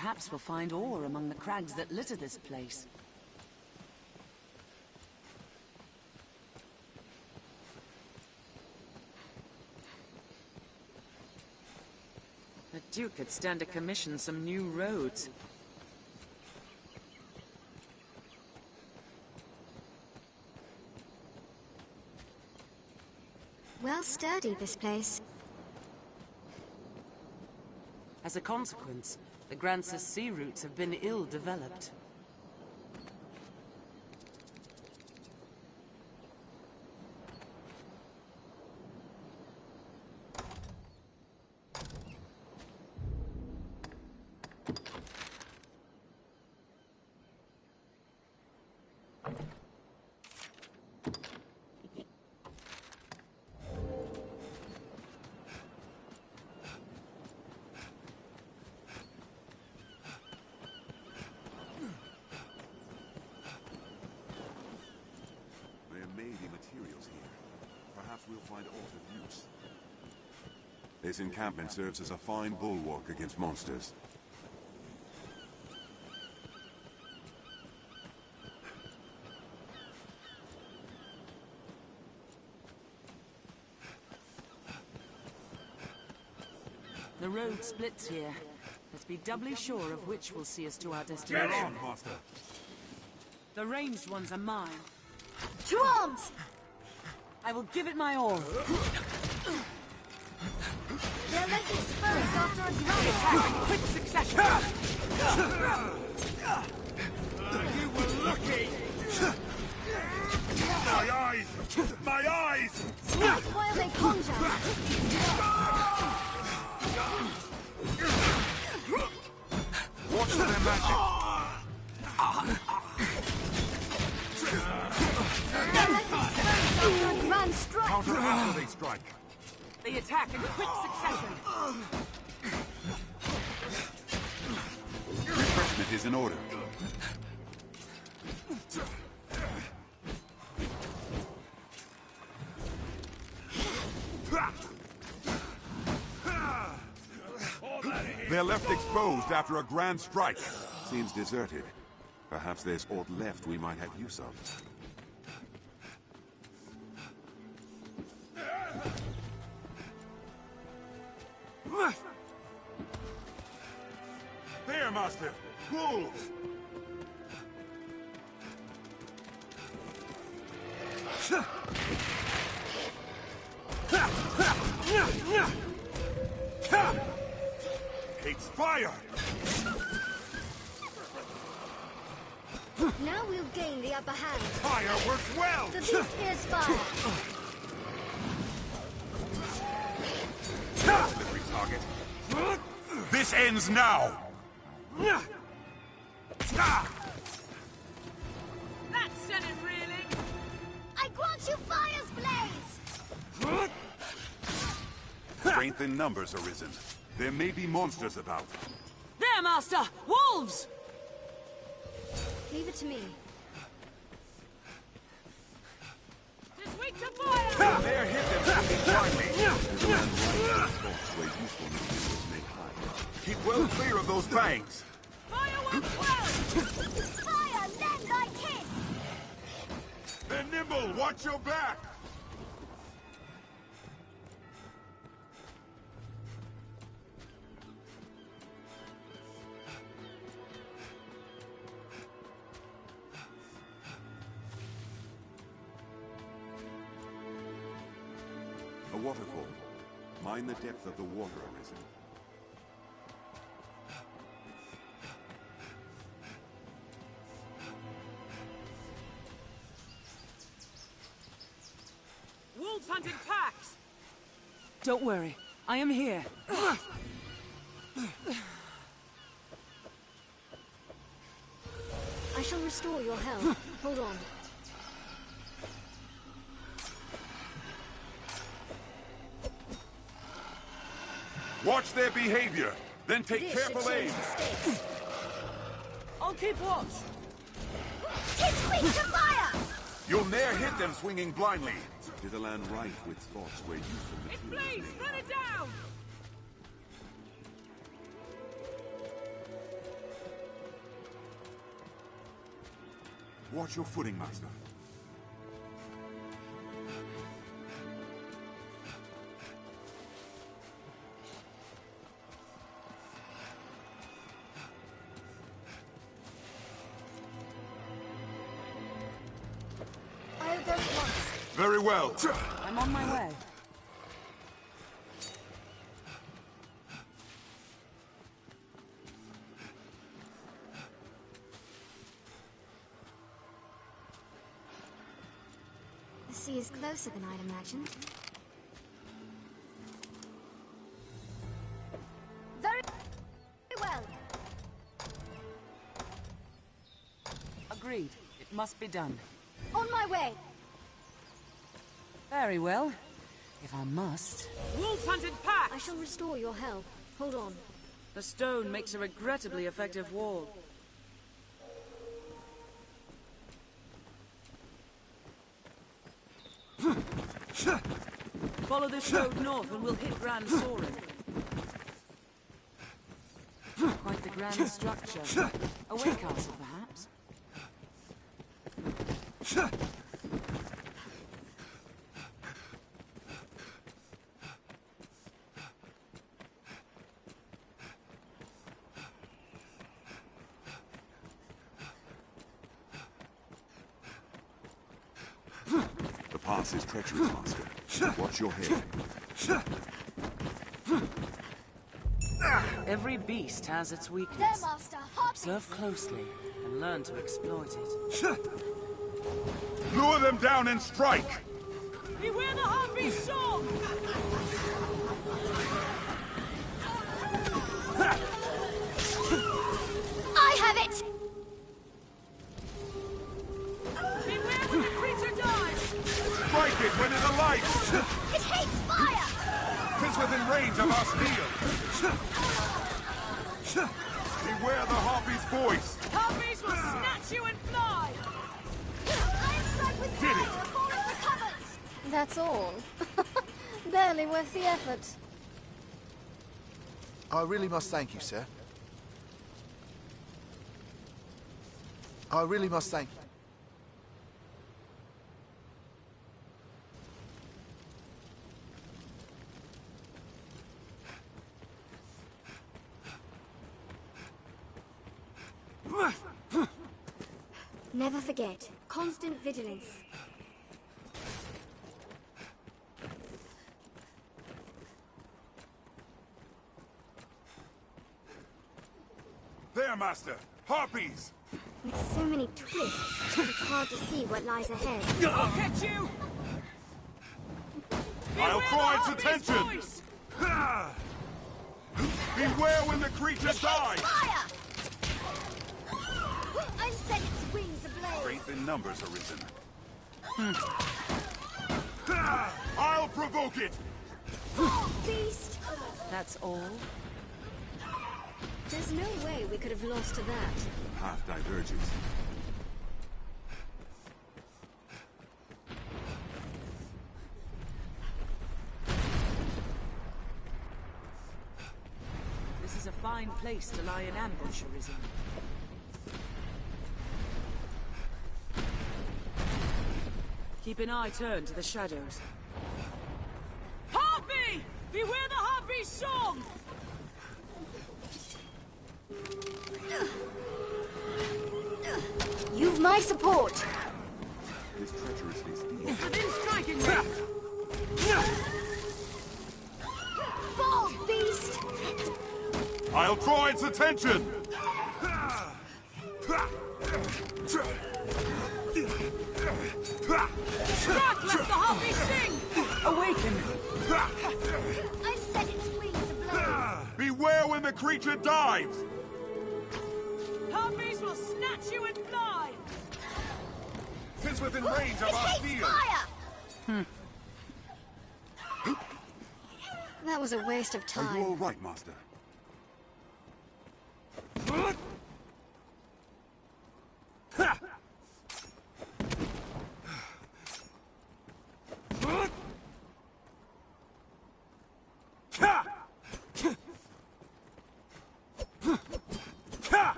Perhaps we'll find ore among the crags that litter this place. The Duke could stand to commission some new roads. Well sturdy, this place. As a consequence, the Grance's sea routes have been ill-developed. This encampment serves as a fine bulwark against monsters. The road splits here. Let's be doubly sure of which will see us to our destination. Get on, master! The ranged ones are mine. To arms! I will give it my all. They'll let you exposed after a Attack drop. in quick succession! You were lucky! My eyes! My eyes! Sneak while they conjure. Watch their magic! They'll let you exposed after a grand strike. Counter after they strike. They attack in quick succession! Refreshment is in order. They're left exposed after a grand strike. Seems deserted. Perhaps there's aught left we might have use of. There, master! Wolves! Hates fire! Now we'll gain the upper hand. Fire works well! The beast hears fire. Every target. This ends now! That sent it reeling! I grant you fire's blaze! Strength in numbers arisen. There may be monsters about. There, Master! Wolves! Leave it to me. It's weak to fire! There, hit them! Keep well clear of those fangs! Fire works well! Fire, lend thy kiss! They're nimble! Watch your back! A waterfall. Mind the depth of the water arisen. Wolves hunt in packs! Don't worry, I am here. I shall restore your health. Hold on. Watch their behavior, then take This careful should aim. change the stakes. I'll keep watch. Tis quick to fire! You'll ne'er hit them swinging blindly. Tis a land rife with spots where useful It materials bleeds! may Run it down! Watch your footing, Master. I'll go at once. Very well. I'm on my way. The sea is closer than I'd imagined. Very well. Agreed. It must be done. On my way. Very well. If I must. Wolf-hunted pack! I shall restore your health. Hold on. The stone makes a regrettably effective wall. Follow this road north and we'll hit Grand Soaring. Quite the grand structure. A way castle, perhaps? The pass is treacherous, Master. Watch your head. Every beast has its There, weakness. Master. Hop. Observe closely and learn to exploit it. Lure them down and strike! Beware the harpy song! I have it. Beware when the creature dies! Strike it when it alights! It hates fire. 'Tis within range of our steel! Beware the harpy's voice! Harpies will snatch you and fly! I strike with Did fire it. before it recovers. That's all. Barely worth the effort. I really must thank you, sir. I really must thank you. Never forget. Constant vigilance. There, Master! Harpies! With so many twists, it's hard to see what lies ahead. I'll catch you! I'll Beware call the its harpy's attention! voice! Beware when the creature dies! Fire! I set its wings ablaze. Strength in numbers arisen. I'll provoke it! Beast! That's all? There's no way we could have lost to that. The path diverges. This is a fine place to lie in ambush, Arisen. Keep an eye turned to the shadows. Harpy! Beware the harpy's song! You've my support. This treacherously steals. It's within striking range! Fall, beast! I'll draw its attention! Struck, let the harpy sing! Awaken! I set its wings ablaze. Beware when the creature dives! Harpies will snatch you and fly! 'Tis within range of It our hates steel! fire! That was a waste of Are time. you all right, Master?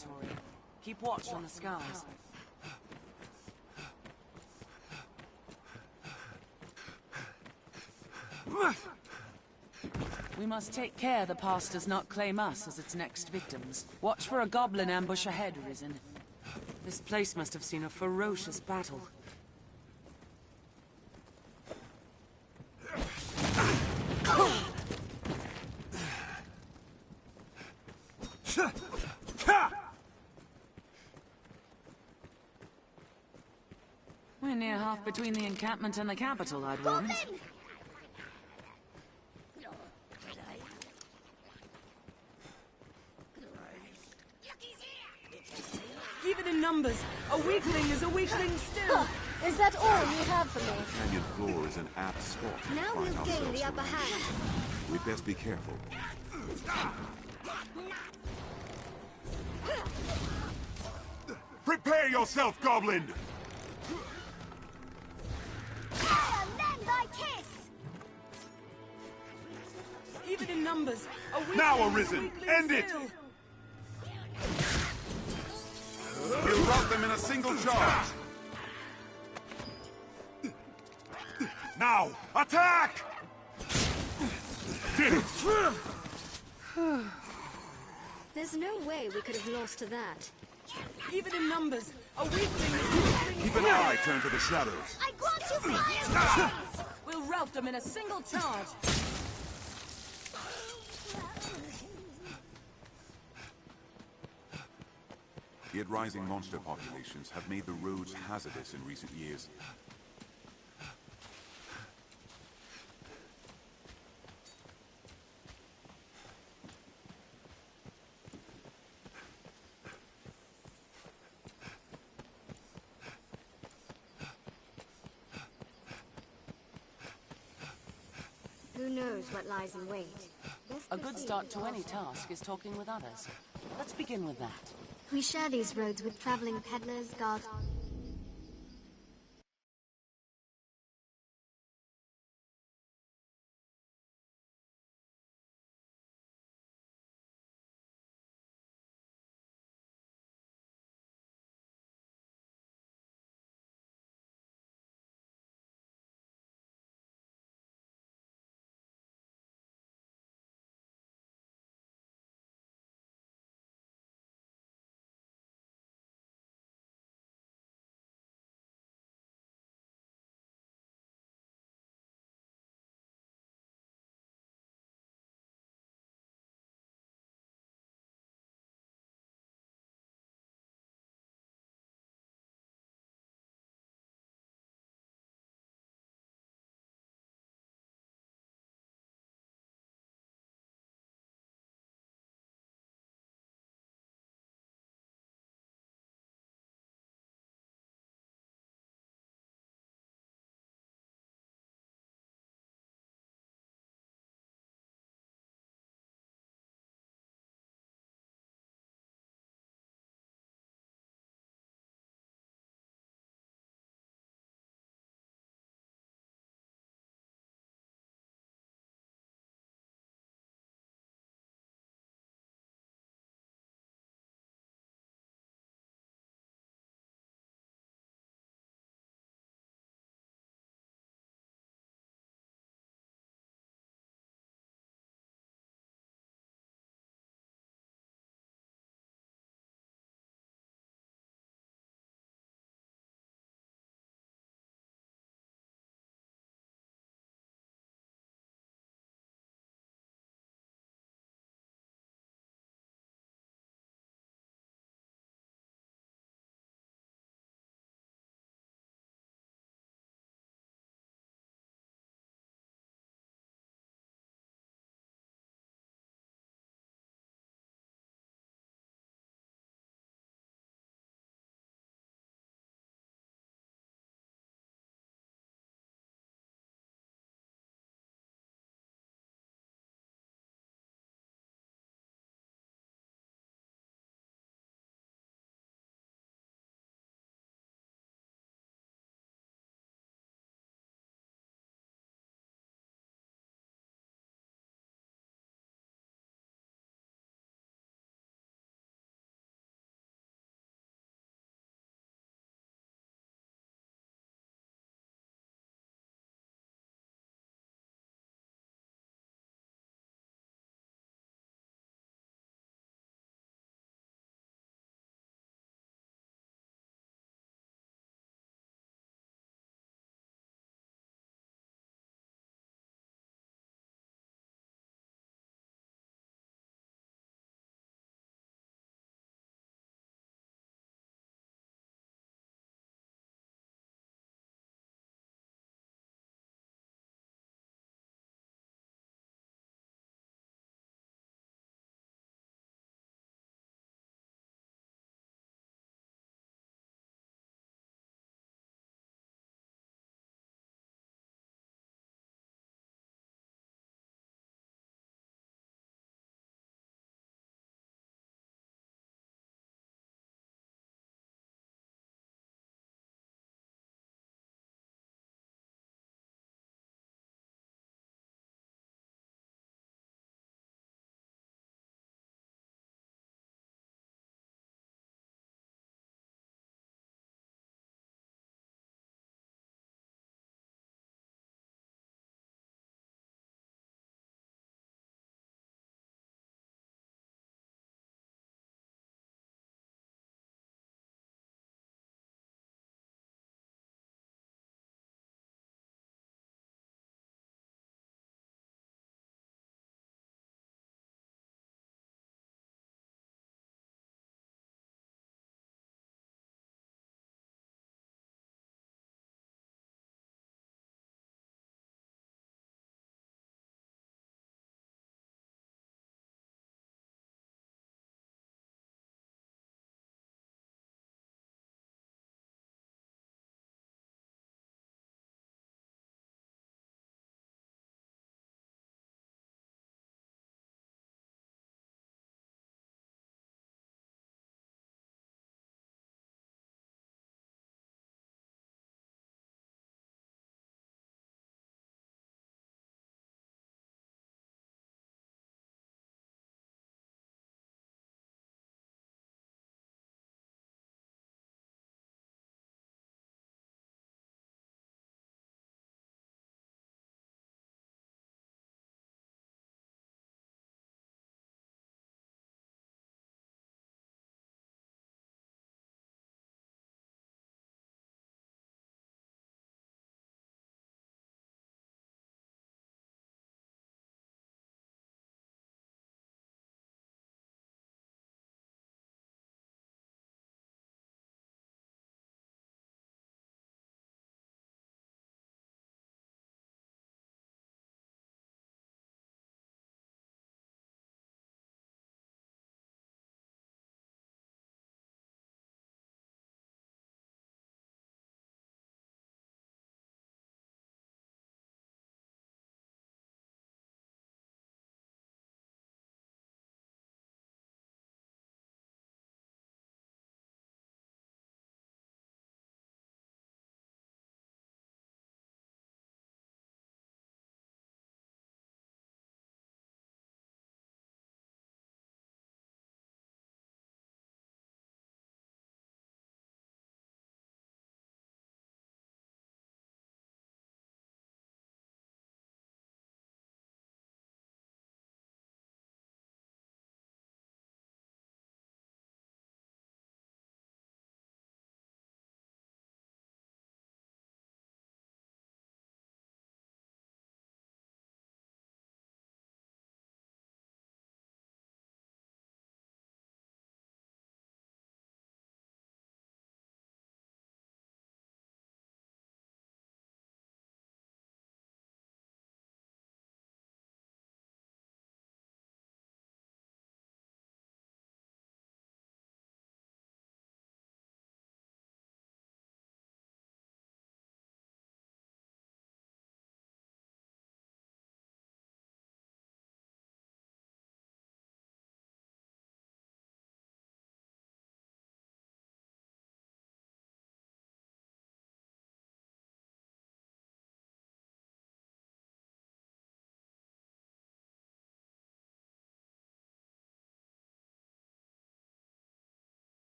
territory. Keep watch on the skies. We must take care the past does not claim us as its next victims. Watch for a goblin ambush ahead, Risen. This place must have seen a ferocious battle. We're near half between the encampment and the capital, I'd warrant. Even in numbers, a weakling is a weakling still. Is that all you have for me? The canyon floor is an apt spot to Now find we'll gain ourselves the upper around. hand. We'd best be careful. Prepare yourself, goblin! Lend thy kiss! Even in numbers, a weakling Now, is a Arisen, weakling end it! still. We'll rout them in a single charge! Now, attack! There's no way we could have lost to that. Even in numbers, a weakling is a weakling Keep an eye turned to the shadows. I grant you fire! We'll rout them in a single charge. Yet rising monster populations have made the roads hazardous in recent years. Who knows what lies in wait? Let's A good proceed start with to our any plan. task is talking with others. Let's begin with that. We share these roads with traveling peddlers, guards,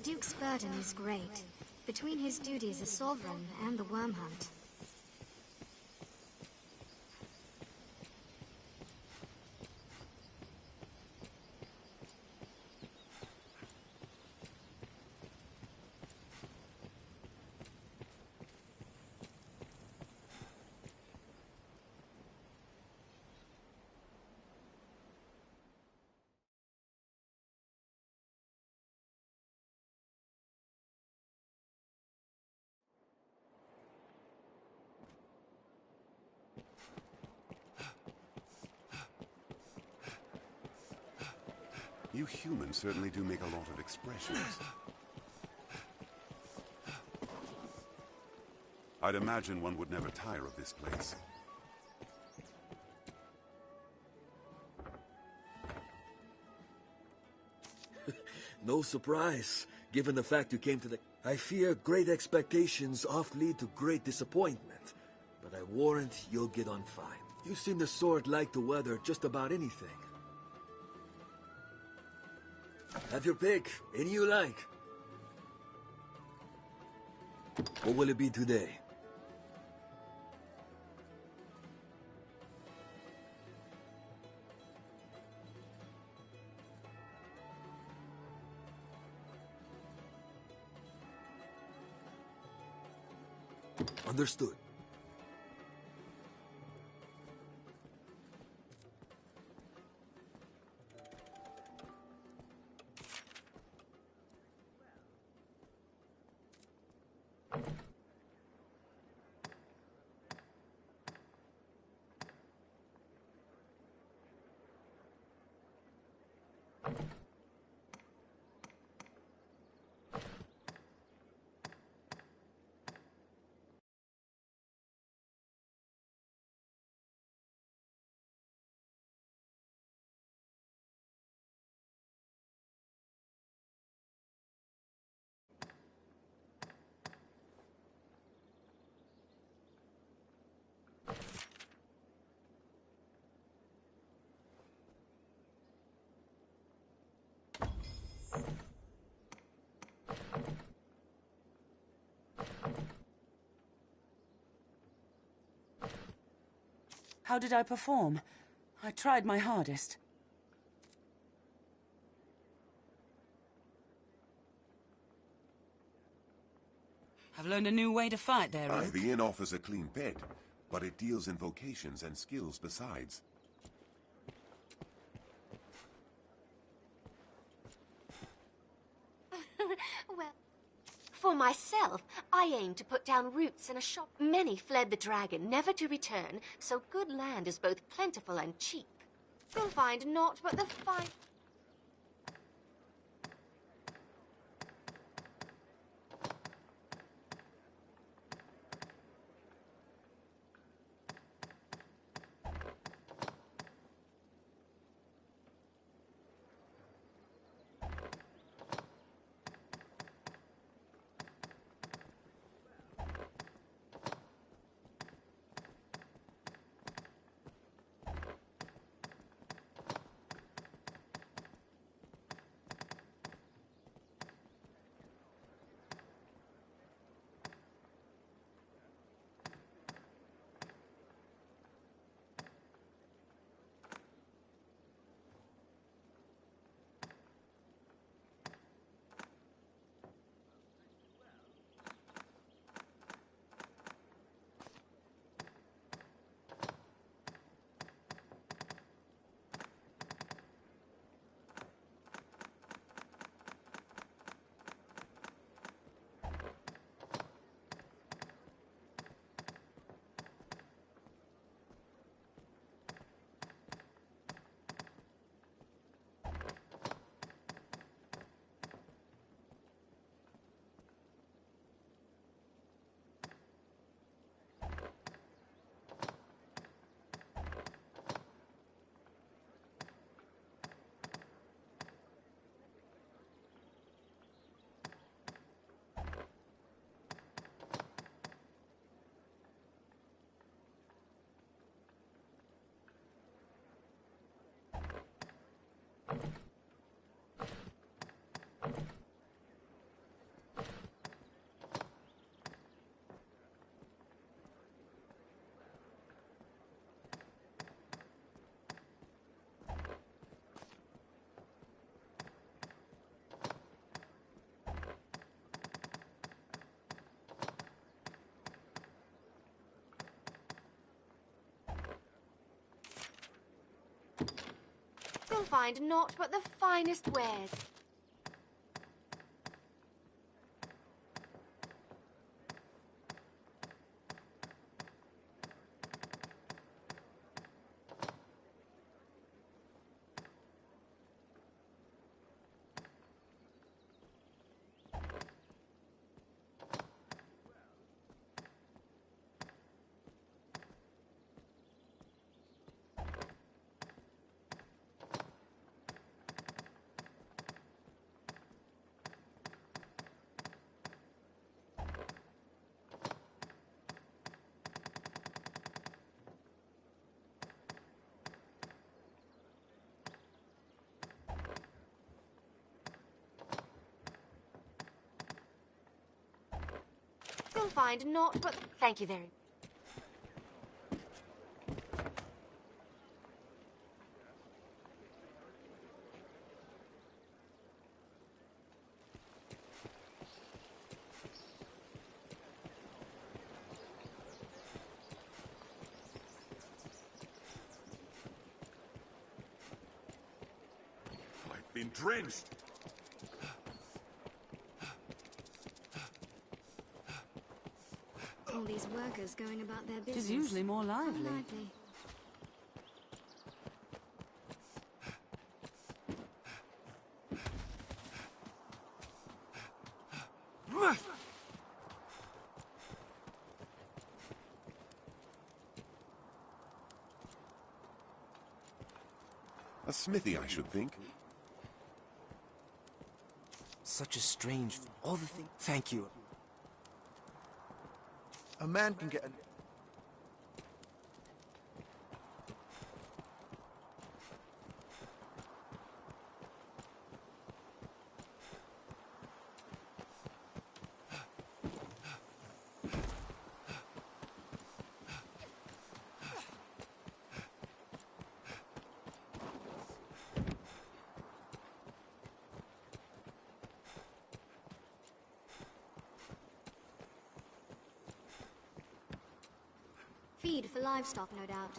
Duke's burden is great, between his duties as sovereign and the worm hunt. You humans certainly do make a lot of expressions. I'd imagine one would never tire of this place. No surprise, given the fact you came to the... I fear great expectations oft lead to great disappointment, but I warrant you'll get on fine. You seem the sort like to weather just about anything. Have your pick, any you like. What will it be today? Understood. How did I perform? I tried my hardest. I've learned a new way to fight there, Aye, Rook. the inn offers a clean bed, but it deals in vocations and skills besides. Well, for myself, I aim to put down roots in a shop. Many fled the dragon, never to return, so good land is both plentiful and cheap. You'll find naught but the fine... You'll find naught but the finest wares. You'll find naught but... Thank you very much. I've been drenched. All these workers going about their It business. is usually more lively. Lively. A smithy, I should think. Such a strange... all the things... Thank you. A man can get an... Feed for livestock, no doubt.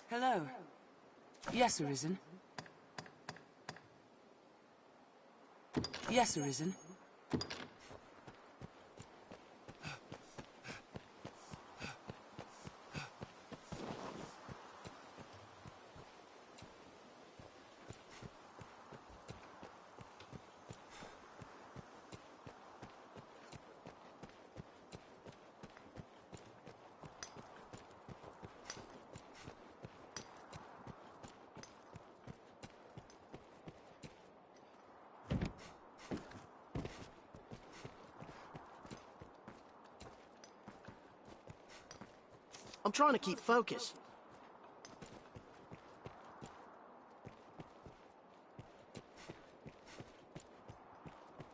Hello. Yes, Arisen. Yes, Arisen. I'm trying to keep focused.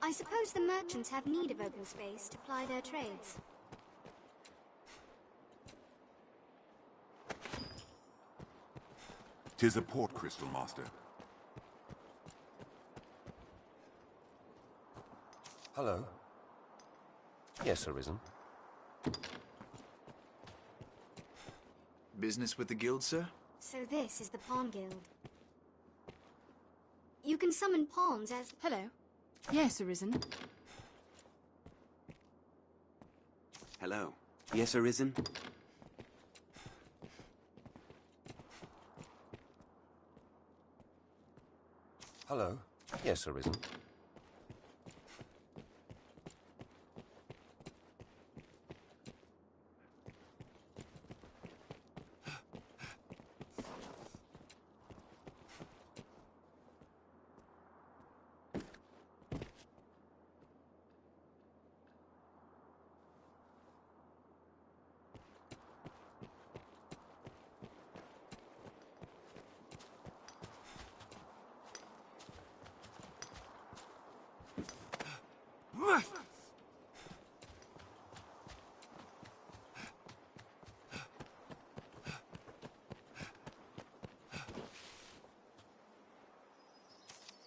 I suppose the merchants have need of open space to ply their trades. Tis a port crystal, Master. Hello. Yes, Arisen. Business with the guild, sir? So this is the Pawn Guild. You can summon pawns as... Hello. Yes, Arisen. Hello. Yes, Arisen? Hello. Yes, Arisen.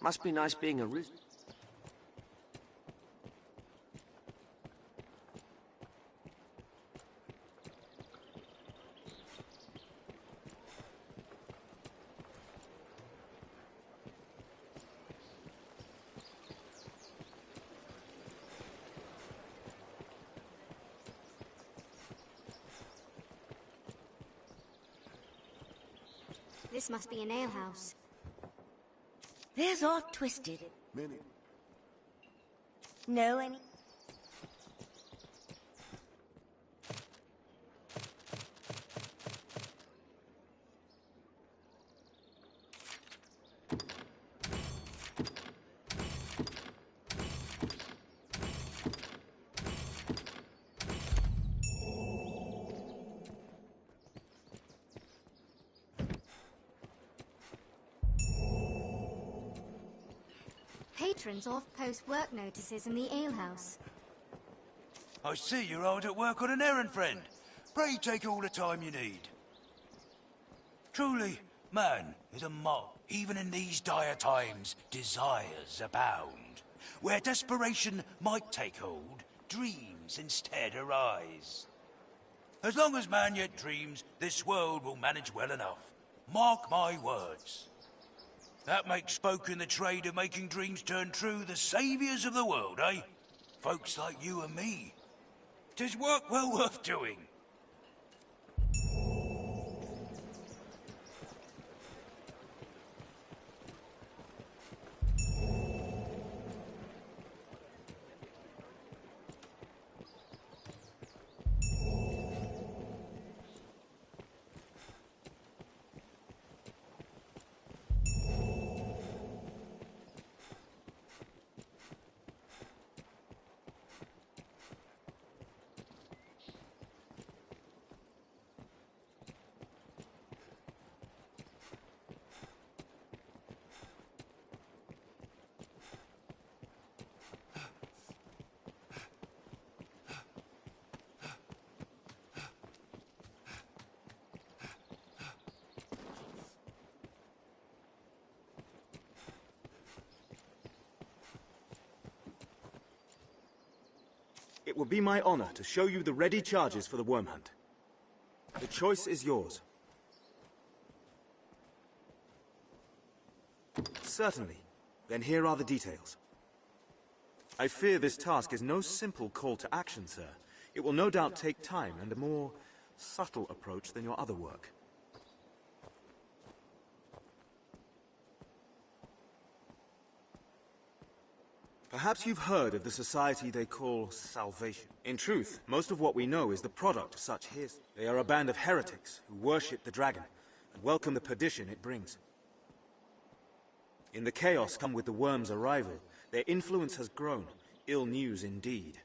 Must be nice being a Arisen. This must be an alehouse. There's off twisted. Many. Know any? Patrons off-post work notices in the alehouse. I see you're hard at work on an errand, friend. Pray take all the time you need. Truly, man is a mob. Even in these dire times, desires abound. Where desperation might take hold, dreams instead arise. As long as man yet dreams, this world will manage well enough. Mark my words. That makes folk in the trade of making dreams turn true the saviours of the world, eh? Folks like you and me. 'Tis work well worth doing. It will be my honor to show you the ready charges for the worm hunt. The choice is yours. Certainly. Then here are the details. I fear this task is no simple call to action, sir. It will no doubt take time and a more subtle approach than your other work. Perhaps you've heard of the society they call Salvation. In truth, most of what we know is the product of such hearsay. They are a band of heretics who worship the dragon and welcome the perdition it brings. In the chaos come with the worm's arrival, their influence has grown. Ill news indeed.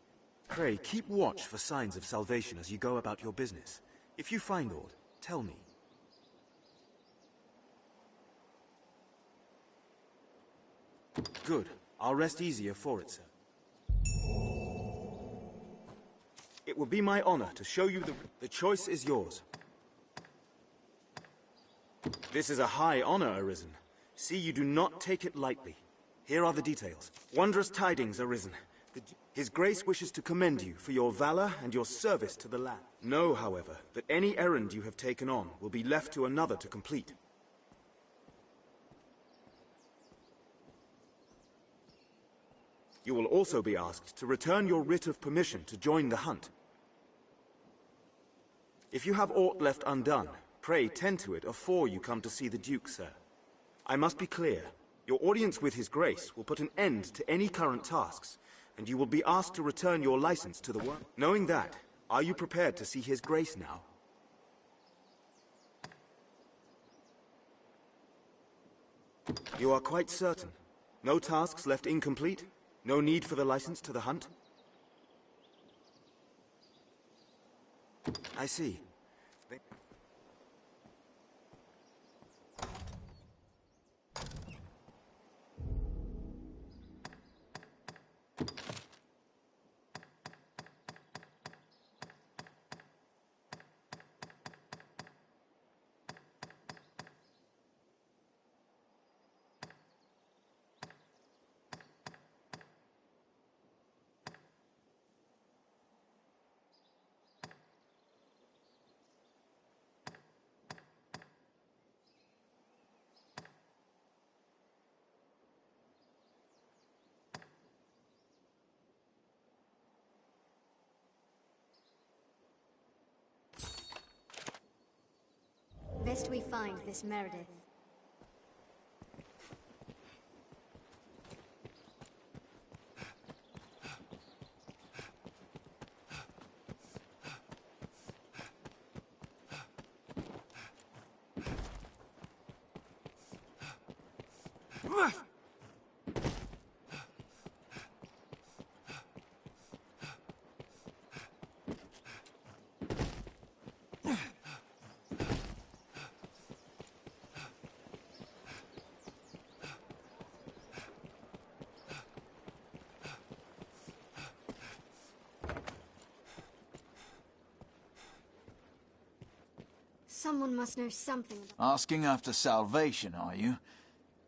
Pray, keep watch for signs of salvation as you go about your business. If you find aught, tell me. Good. I'll rest easier for it, sir. It will be my honor to show you the choice is yours. This is a high honor, Arisen. See, you do not take it lightly. Here are the details. Wondrous tidings, Arisen. His Grace wishes to commend you for your valor and your service to the land. Know, however, that any errand you have taken on will be left to another to complete. You will also be asked to return your writ of permission to join the hunt. If you have aught left undone, pray tend to it afore you come to see the Duke, sir. I must be clear. Your audience with His Grace will put an end to any current tasks, and you will be asked to return your license to the worm. Knowing that, are you prepared to see His Grace now? You are quite certain? No tasks left incomplete? No need for the license to the hunt? I see. suggest we find this Meredith. Someone must know something about... Asking after salvation, are you?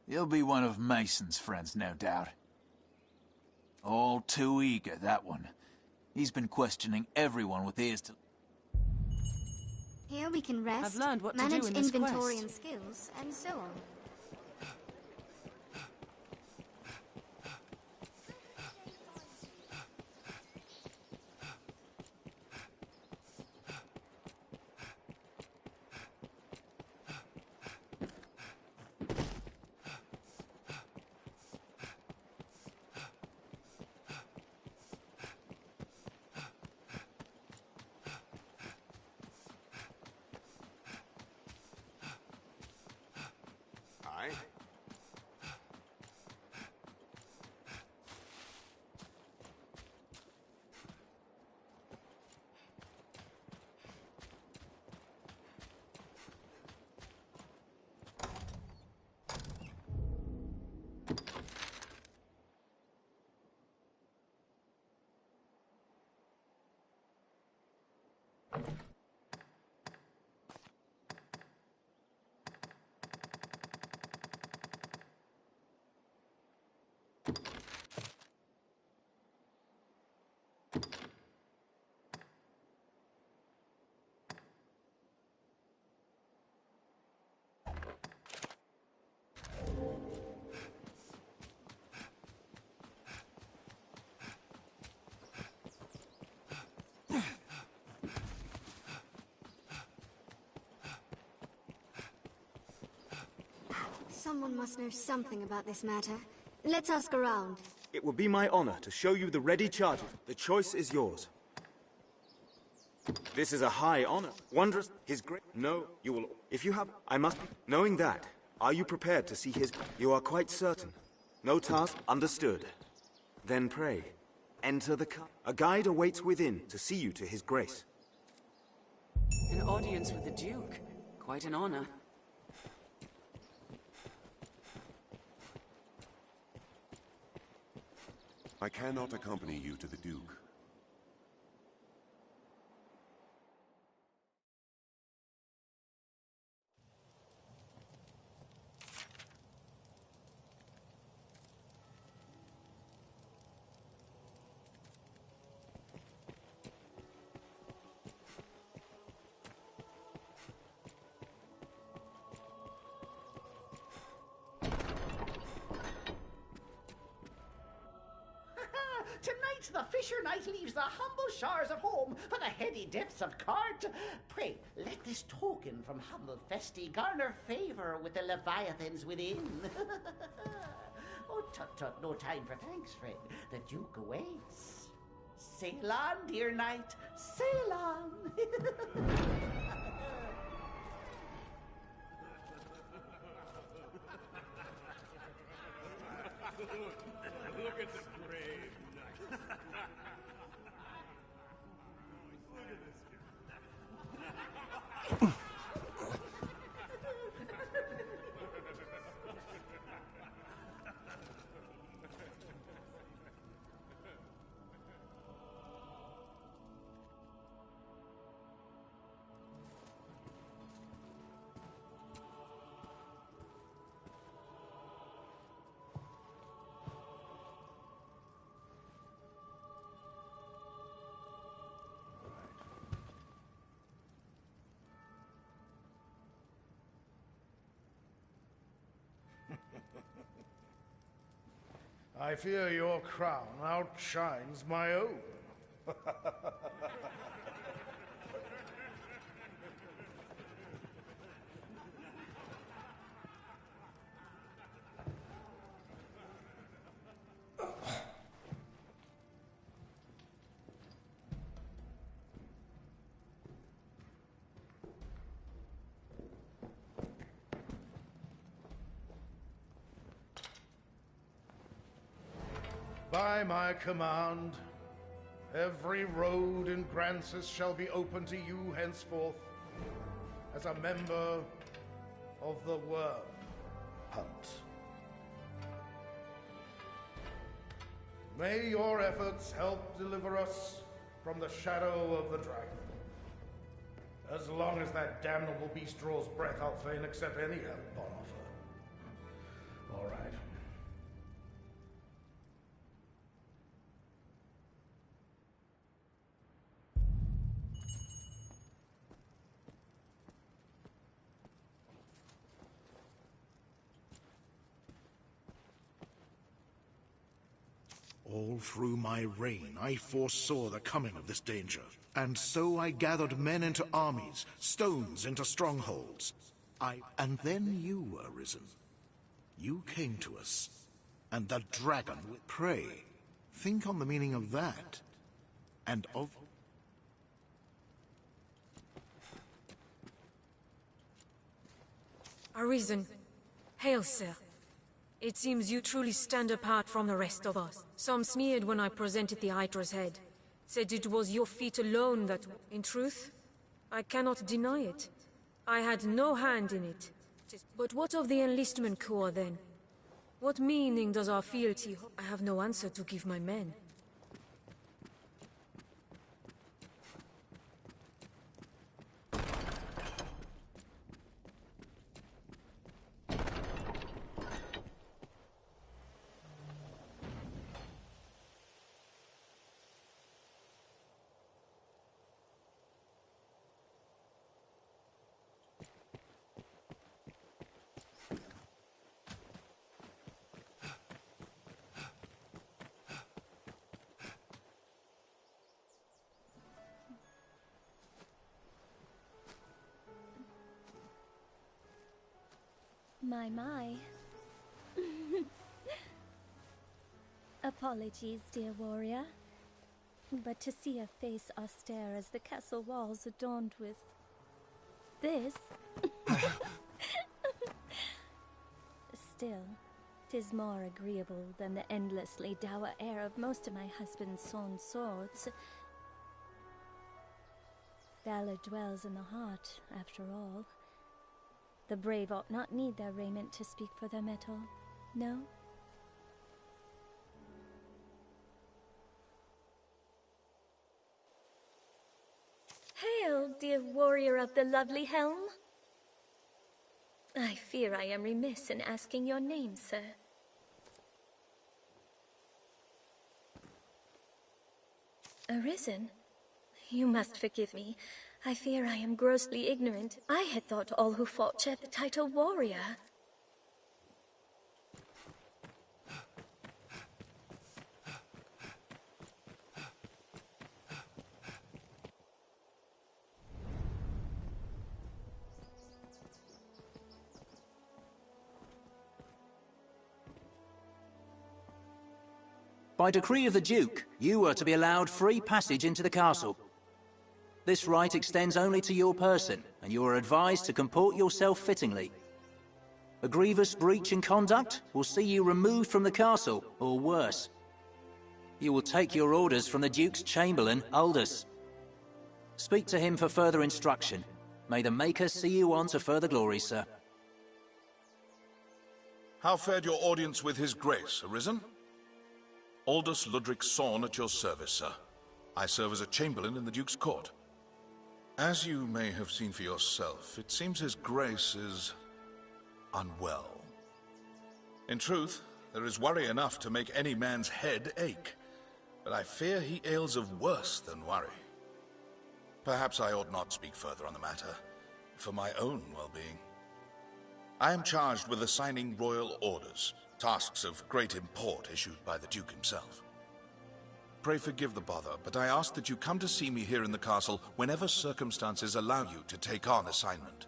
He'll be one of Mason's friends, no doubt. All too eager, that one. He's been questioning everyone with ears to... Here we can rest, I've learned what to manage do in this inventory quest. and skills, and so on. Aye. Someone must know something about this matter. Let's ask around. It would be my honor to show you the ready charges. The choice is yours. This is a high honor. Wondrous, his great... No, you will... If you have... I must... Knowing that, are you prepared to see his... You are quite certain. No task? Understood. Then pray. Enter the car. A guide awaits within to see you to his grace. An audience with the Duke. Quite an honor. I cannot accompany you to the Duke. Tonight the fisher knight leaves the humble shores of home for the heady depths of Cart. Pray, let this token from humble Festi garner favour with the leviathans within. Oh, tut-tut, no time for thanks, friend. The Duke awaits. Sail on, dear knight, sail on. Look at the brave knight. Look at this guy. I fear your crown outshines my own. By my command, every road in Grancis shall be open to you henceforth as a member of the Worm Hunt. May your efforts help deliver us from the shadow of the dragon. As long as that damnable beast draws breath, I'll fain accept any help on offer. All right. All through my reign, I foresaw the coming of this danger. And so I gathered men into armies, stones into strongholds. And then you were risen. You came to us, and the dragon will pray. Think on the meaning of that, and of... Arisen. Hail, sir. It seems you truly stand apart from the rest of us. Some sneered when I presented the Hydra's head. Said it was your feat alone that... In truth, I cannot deny it. I had no hand in it. But what of the enlistment corps, then? What meaning does our fealty... I have no answer to give my men. My. Apologies, dear warrior. But to see a face austere as the castle walls adorned with... this... Still, 'tis more agreeable than the endlessly dour air of most of my husband's sewn swords. Valor dwells in the heart, after all. The brave ought not need their raiment to speak for their mettle, no? Hail, dear warrior of the lovely helm! I fear I am remiss in asking your name, sir. Arisen? You must forgive me. I fear I am grossly ignorant. I had thought all who fought shared the title warrior. By decree of the Duke, you are to be allowed free passage into the castle. This right extends only to your person, and you are advised to comport yourself fittingly. A grievous breach in conduct will see you removed from the castle, or worse. You will take your orders from the Duke's Chamberlain, Aldous. Speak to him for further instruction. May the Maker see you on to further glory, sir. How fared your audience with His Grace, Arisen? Aldous Ludric Sorn at your service, sir. I serve as a Chamberlain in the Duke's court. As you may have seen for yourself, it seems His Grace is unwell. In truth, there is worry enough to make any man's head ache, but I fear he ails of worse than worry. Perhaps I ought not speak further on the matter, for my own well-being. I am charged with assigning royal orders, tasks of great import issued by the Duke himself. Pray forgive the bother, but I ask that you come to see me here in the castle whenever circumstances allow you to take on assignment.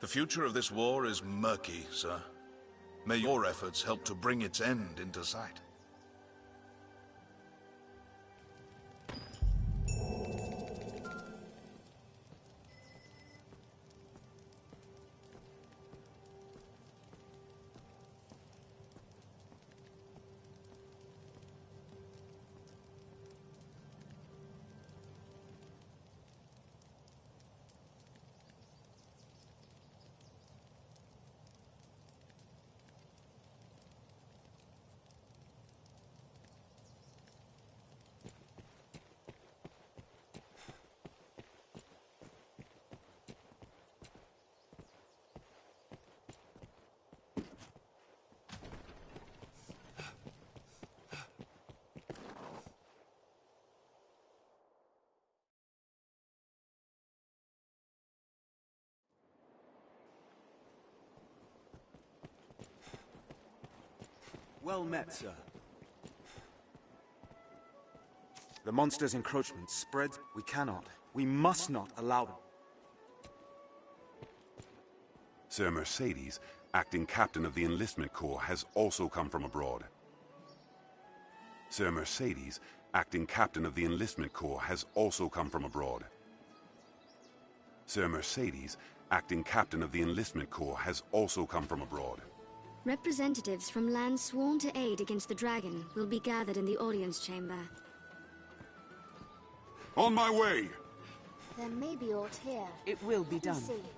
The future of this war is murky, sir. May your efforts help to bring its end into sight. Well met, sir. The monster's encroachment spreads. We cannot. We must not allow them. Sir Mercedes, acting captain of the Enlistment Corps, has also come from abroad. Sir Mercedes, acting captain of the Enlistment Corps, has also come from abroad. Sir Mercedes, acting captain of the Enlistment Corps, has also come from abroad. Representatives from lands sworn to aid against the dragon will be gathered in the audience chamber. On my way! There may be aught here. It will be done. Let me see.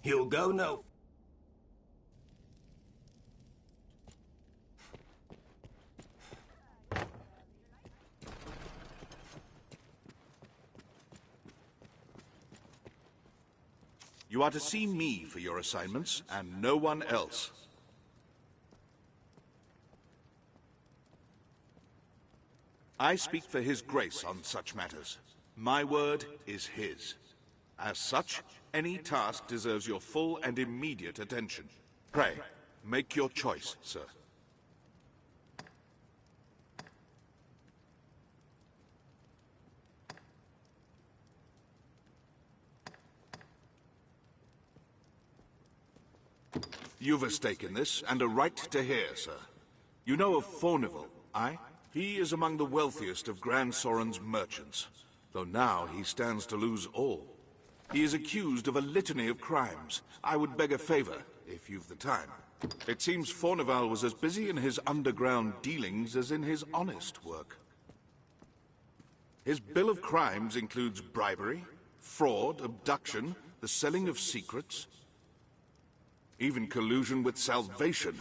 He'll go no. You are to see me for your assignments, and no one else. I speak for His Grace on such matters. My word is his. As such, any task deserves your full and immediate attention. Pray, make your choice, sir. You've a stake in this, and a right to hear, sir. You know of Fornival, aye? He is among the wealthiest of Grand Soren's merchants, though now he stands to lose all. He is accused of a litany of crimes. I would beg a favor, if you've the time. It seems Fornival was as busy in his underground dealings as in his honest work. His bill of crimes includes bribery, fraud, abduction, the selling of secrets, even collusion with Salvation.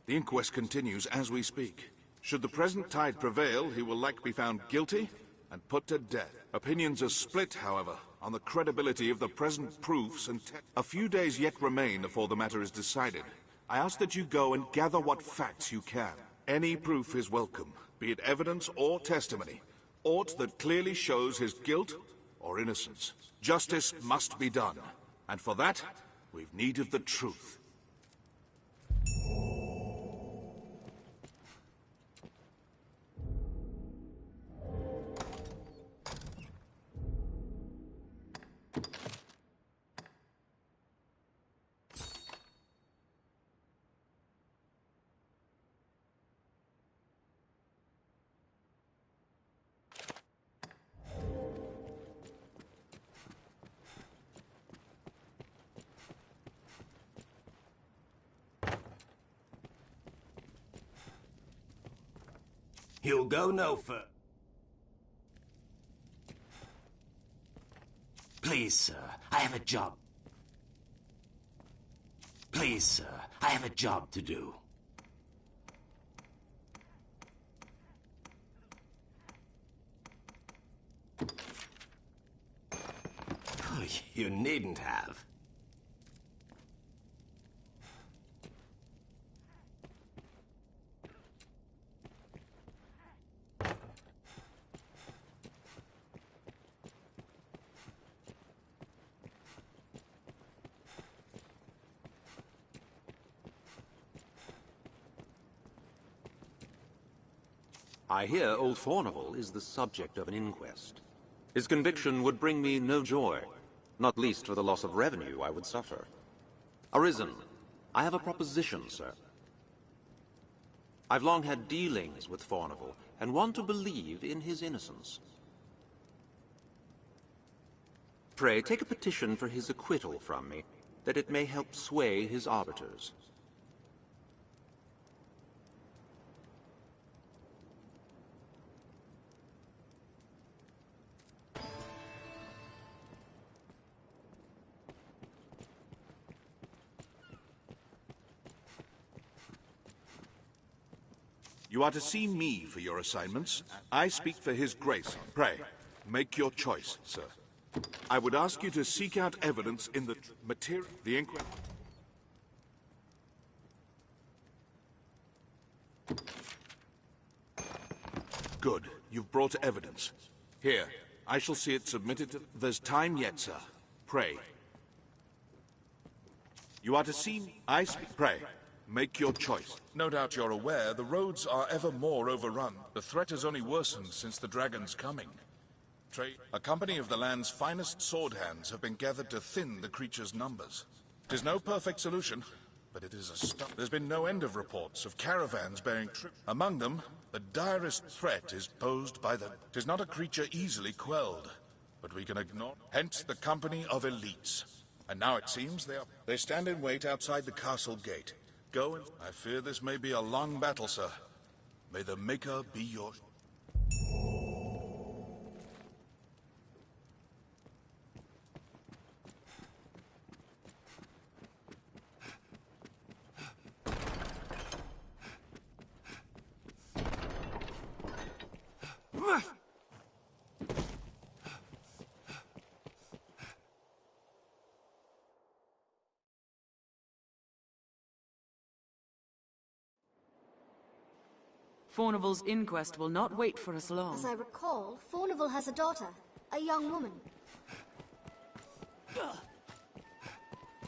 The inquest continues as we speak. Should the present tide prevail, he will likely be found guilty and put to death. Opinions are split, however, on the credibility of the present proofs, and a few days yet remain before the matter is decided. I ask that you go and gather what facts you can. Any proof is welcome, be it evidence or testimony. Aught that clearly shows his guilt or innocence. Justice must be done, and for that, we've need of the truth. You'll go no further. Please, sir, I have a job. Please, sir, I have a job to do. Oh, you needn't have. I hear old Fornival is the subject of an inquest. His conviction would bring me no joy, not least for the loss of revenue I would suffer. Arisen, I have a proposition, sir. I've long had dealings with Fornival, and want to believe in his innocence. Pray, take a petition for his acquittal from me, that it may help sway his arbiters. You are to see me for your assignments. I speak for His Grace. Pray, make your choice, sir. I would ask you to seek out evidence in the the inquest. Good. You've brought evidence. Here, I shall see it submitted to... There's time yet, sir. Pray. You are to see me. I speak. Pray. Make your choice. No doubt you're aware, the roads are ever more overrun. The threat has only worsened since the dragon's coming. A company of the land's finest sword hands have been gathered to thin the creature's numbers. 'Tis no perfect solution, but it is a start. There's been no end of reports of caravans bearing tribute. Among them, the direst threat is posed by the... 'Tis not a creature easily quelled, but we can ignore. Hence the company of elites. And now it seems they stand in wait outside the castle gate. Go and... I fear this may be a long battle, sir. May the Maker be your... Fornival's inquest will not wait for us long. As I recall, Fornival has a daughter, a young woman.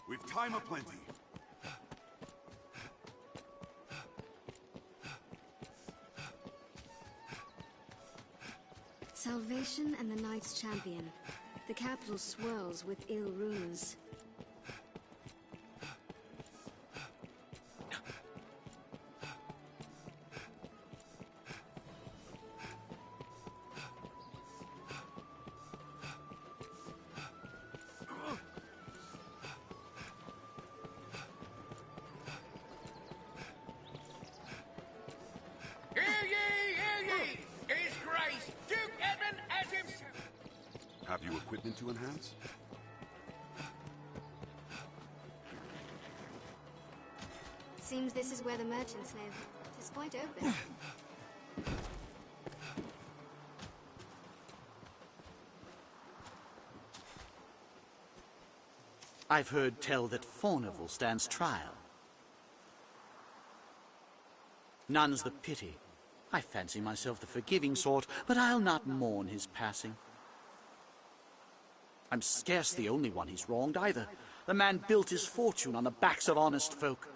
We've time aplenty. Salvation and the Knights Champion. The capital swirls with ill rumors. Have you equipment to enhance? Seems this is where the merchants live. It's quite open. I've heard tell that Fornival stands trial. None's the pity. I fancy myself the forgiving sort, but I'll not mourn his passing. I'm scarce the only one he's wronged either. The man built his fortune on the backs of honest folk.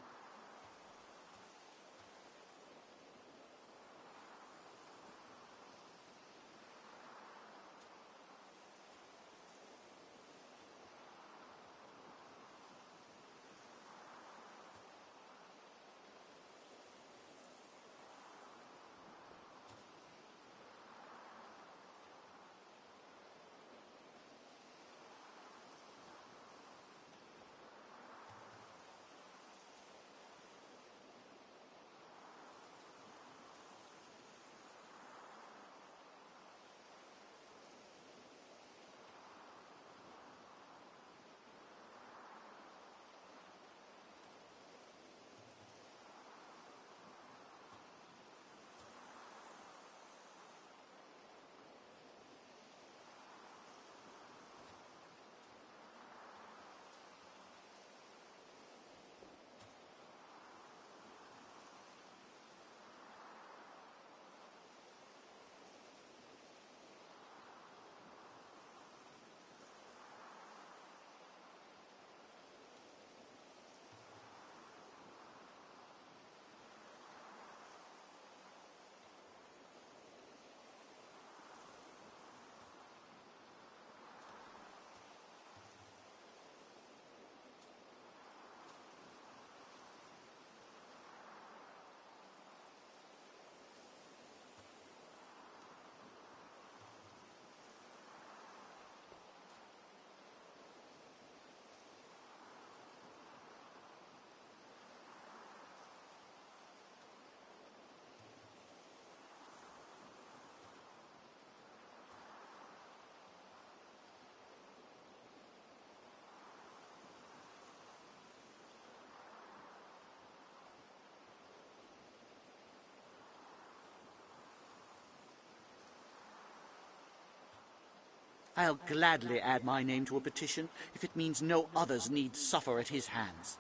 I'll gladly add my name to a petition if it means no others need suffer at his hands.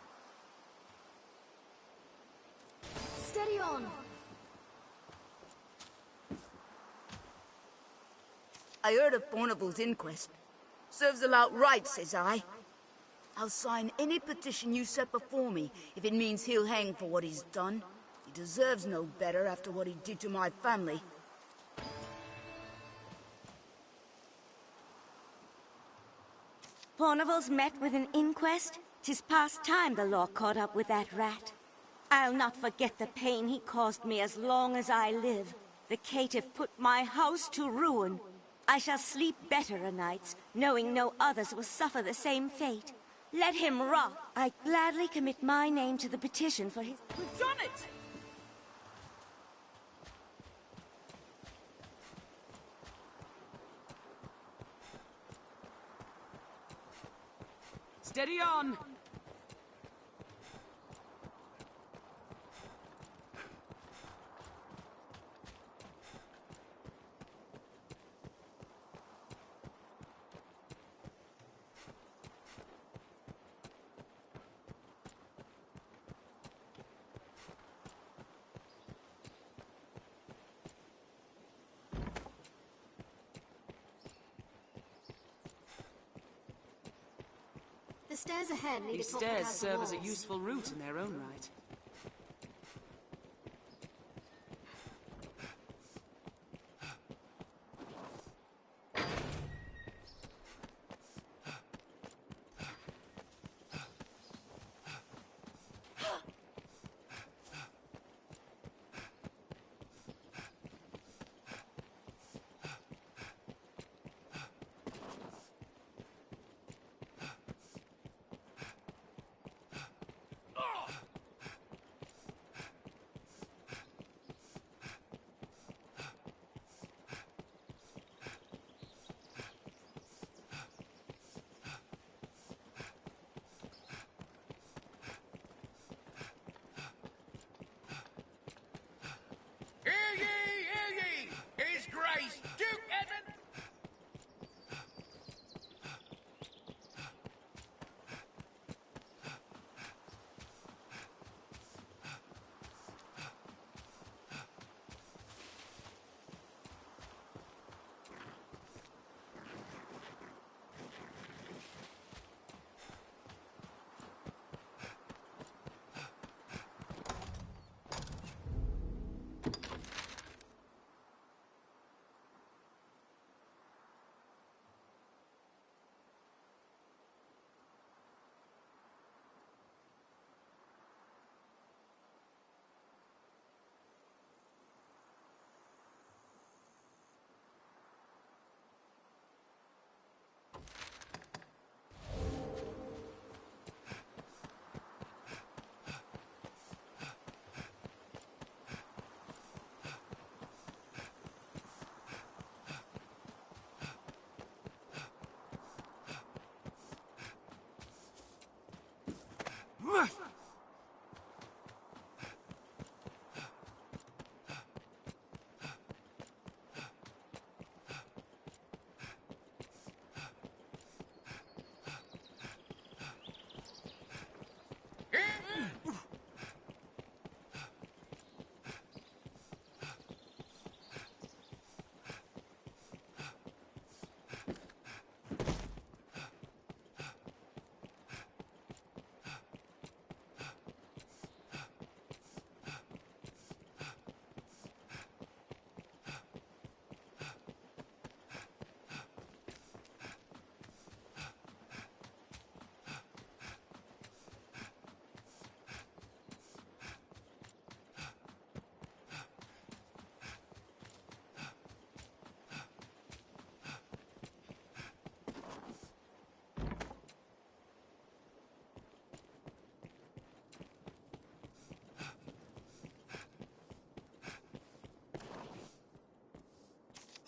Steady on! I heard of Fornival's inquest. Serves a lot right, says I. I'll sign any petition you set before me if it means he'll hang for what he's done. He deserves no better after what he did to my family. Fornival's met with an inquest? 'Tis past time the law caught up with that rat. I'll not forget the pain he caused me as long as I live. The caitiff put my house to ruin. I shall sleep better o' nights, knowing no others will suffer the same fate. Let him rot. I gladly commit my name to the petition for his... We've done it! Steady on! The stairs ahead lead These atop the stairs castle serve as a walls. useful route in their own right.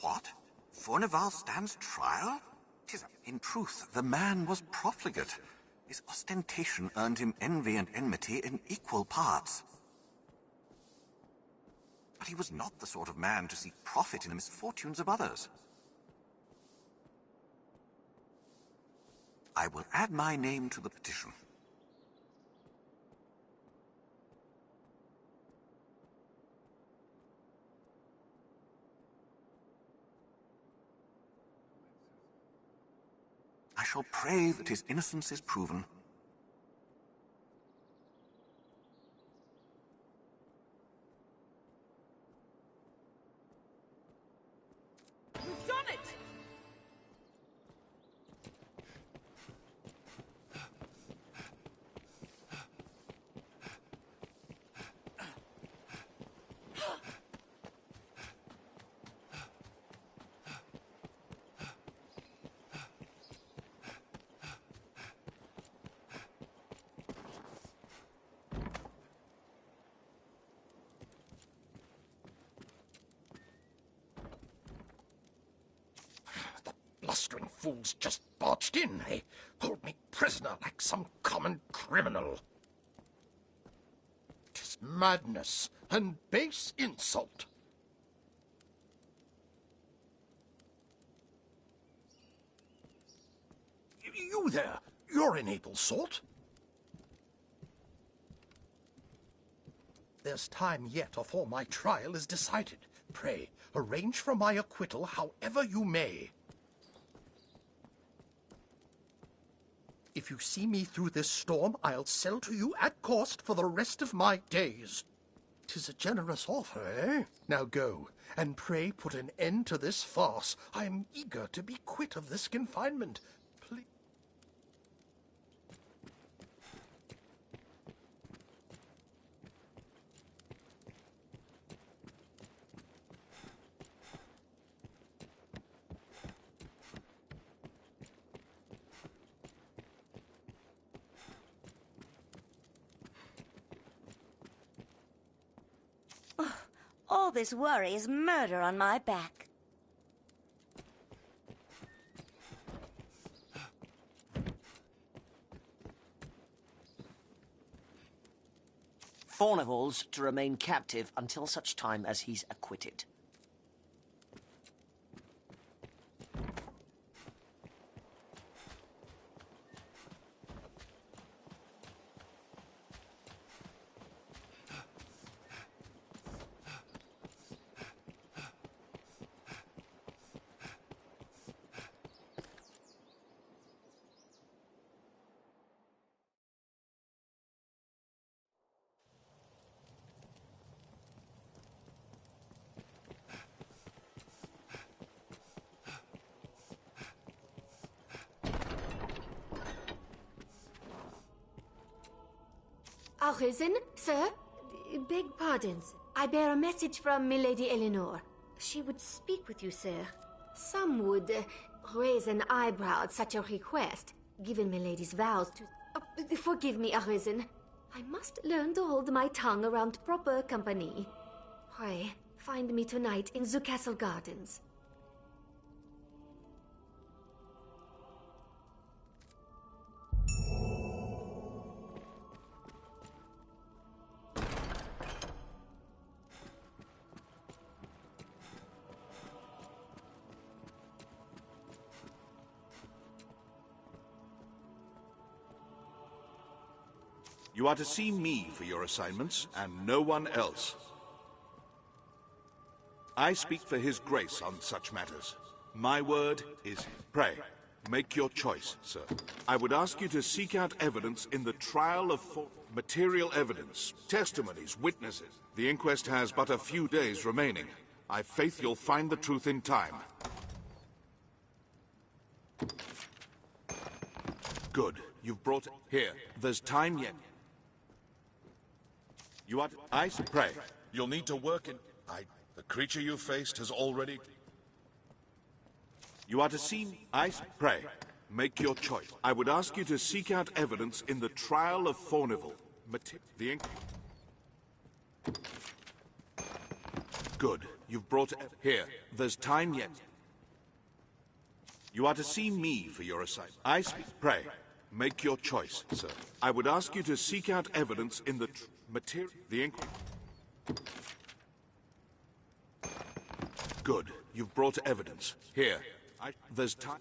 What? Fornival stands trial? 'Tis in truth, the man was profligate. His ostentation earned him envy and enmity in equal parts. But he was not the sort of man to seek profit in the misfortunes of others. I will add my name to the petition. I shall pray that his innocence is proven. We've done it! Blustering fools just barged in. They hold me prisoner like some common criminal. 'Tis madness and base insult. You there, you're an able sort. There's time yet afore my trial is decided. Pray, arrange for my acquittal however you may. If you see me through this storm, I'll sell to you at cost for the rest of my days. 'Tis a generous offer, eh? Now go, and pray put an end to this farce. I am eager to be quit of this confinement. Please. All this worry is murder on my back. Fornival's to remain captive until such time as he's acquitted. Arisen, sir? Beg pardons. I bear a message from Milady Eleanor. She would speak with you, sir. Some would raise an eyebrow at such a request, given Milady's vows to... forgive me, Arisen. I must learn to hold my tongue around proper company. Pray, find me tonight in the castle gardens. You are to see me for your assignments, and no one else. I speak for His Grace on such matters. My word is pray. Make your choice, sir. I would ask you to seek out evidence in the trial of material evidence, testimonies, witnesses. The inquest has but a few days remaining. I've faith you'll find the truth in time. Good. You've brought it here. There's time yet. You are... I pray. You'll need to work in... The creature you faced has already... You are to see... I pray. Make your choice. I would ask you to seek out evidence in the trial of Fornival. Good. You've brought it here. There's time yet. You are to see me for your assignment. I pray. Make your choice, sir. I would ask you to seek out evidence in the material... Good. You've brought evidence. Here. There's time.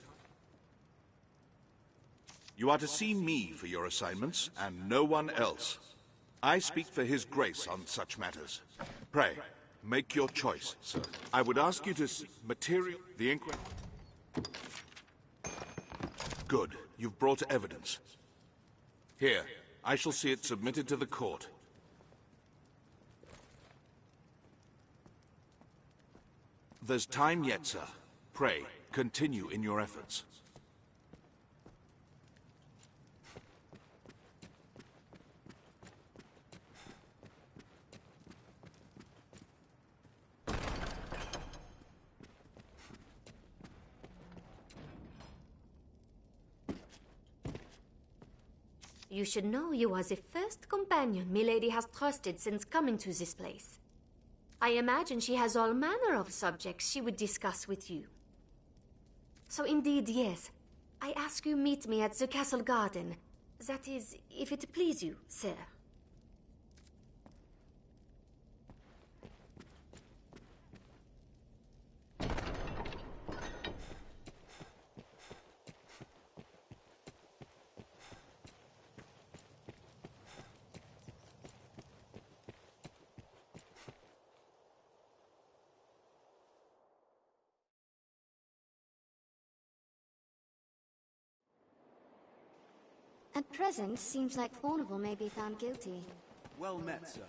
You are to see me for your assignments, and no one else. I speak for His Grace on such matters. Pray, make your choice, sir. I would ask you to see material... Good. You've brought evidence. Here. I shall see it submitted to the court. There's time yet, sir. Pray, continue in your efforts. You should know you are the first companion Milady has trusted since coming to this place. I imagine she has all manner of subjects she would discuss with you. So indeed, yes. I ask you meet me at the castle garden. That is, if it please you, sir. At present, seems like Fornival may be found guilty. Well met, sir.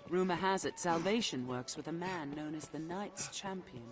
Rumor has it salvation works with a man known as the Knight's Champion.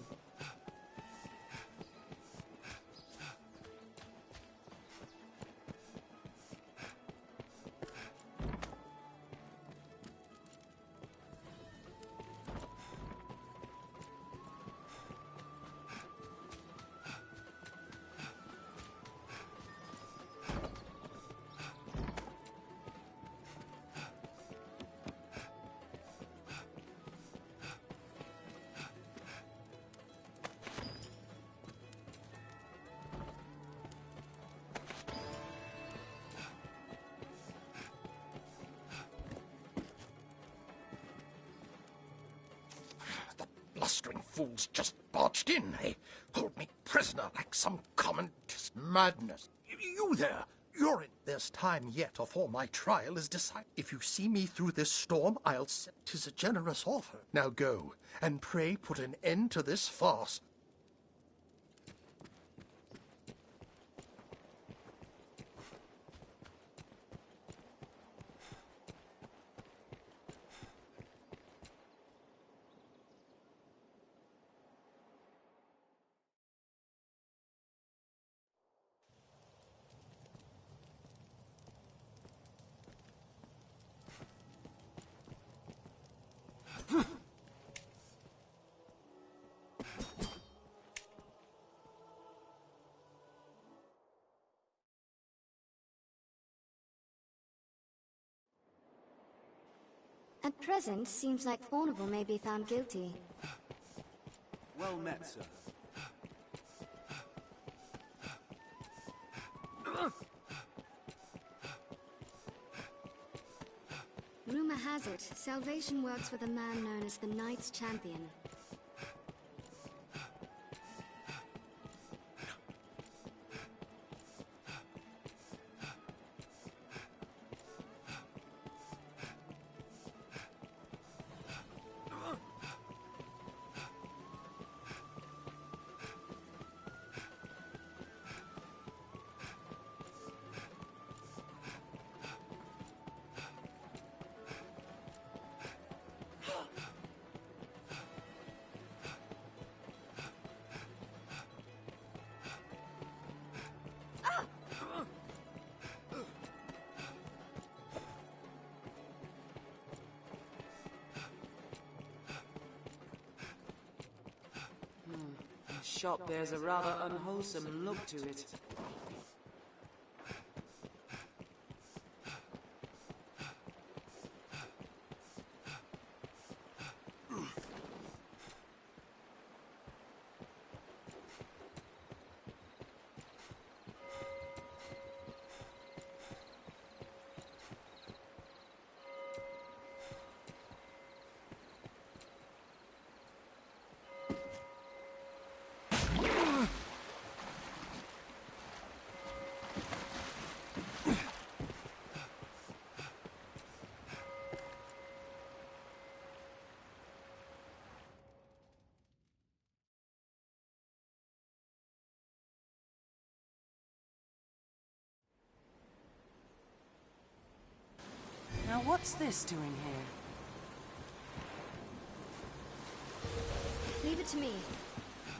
fools just barged in. They hold me prisoner like some common madness. You there! You're in. There's time yet afore my trial is decided. If you see me through this storm, I'll say 'tis a generous offer. Now go, and pray put an end to this farce. At present, seems like Fornival may be found guilty. Well met, sir. Rumor has it, Salvation works with a man known as the Knight's Champion. The shop bears a rather unwholesome look to it. Now what's this doing here? Leave it to me.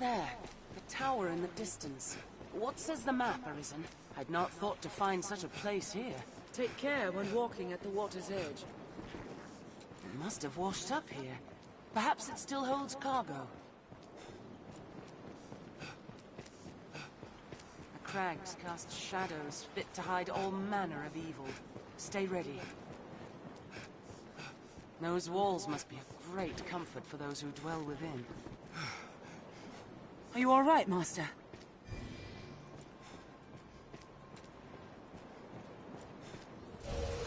There, the tower in the distance. What says the map, Arisen? I'd not thought to find such a place here. Take care when walking at the water's edge. It must have washed up here. Perhaps it still holds cargo. The crags cast shadows fit to hide all manner of evil. Stay ready. Those walls must be a great comfort for those who dwell within. Are you all right, Master?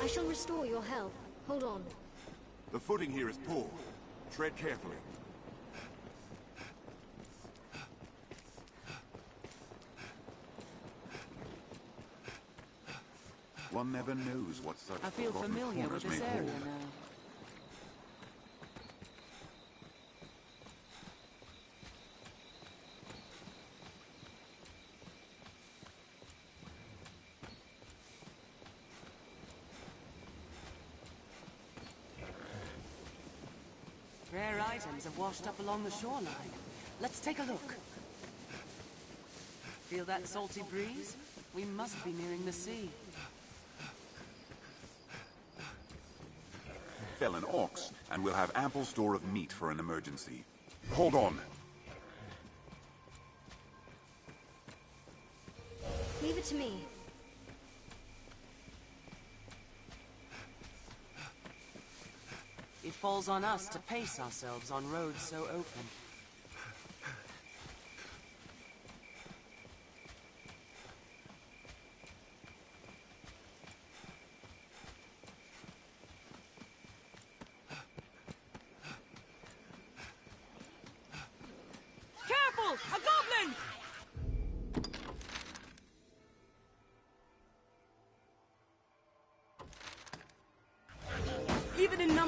I shall restore your health. Hold on. The footing here is poor. Tread carefully. One never knows what such I feel forgotten familiar with corners this may area hold. now. Rare items have washed up along the shoreline. Let's take a look. Feel that salty breeze? We must be nearing the sea. Fell an ox, and we'll have ample store of meat for an emergency. Hold on. Leave it to me. It falls on us to pace ourselves on roads so open.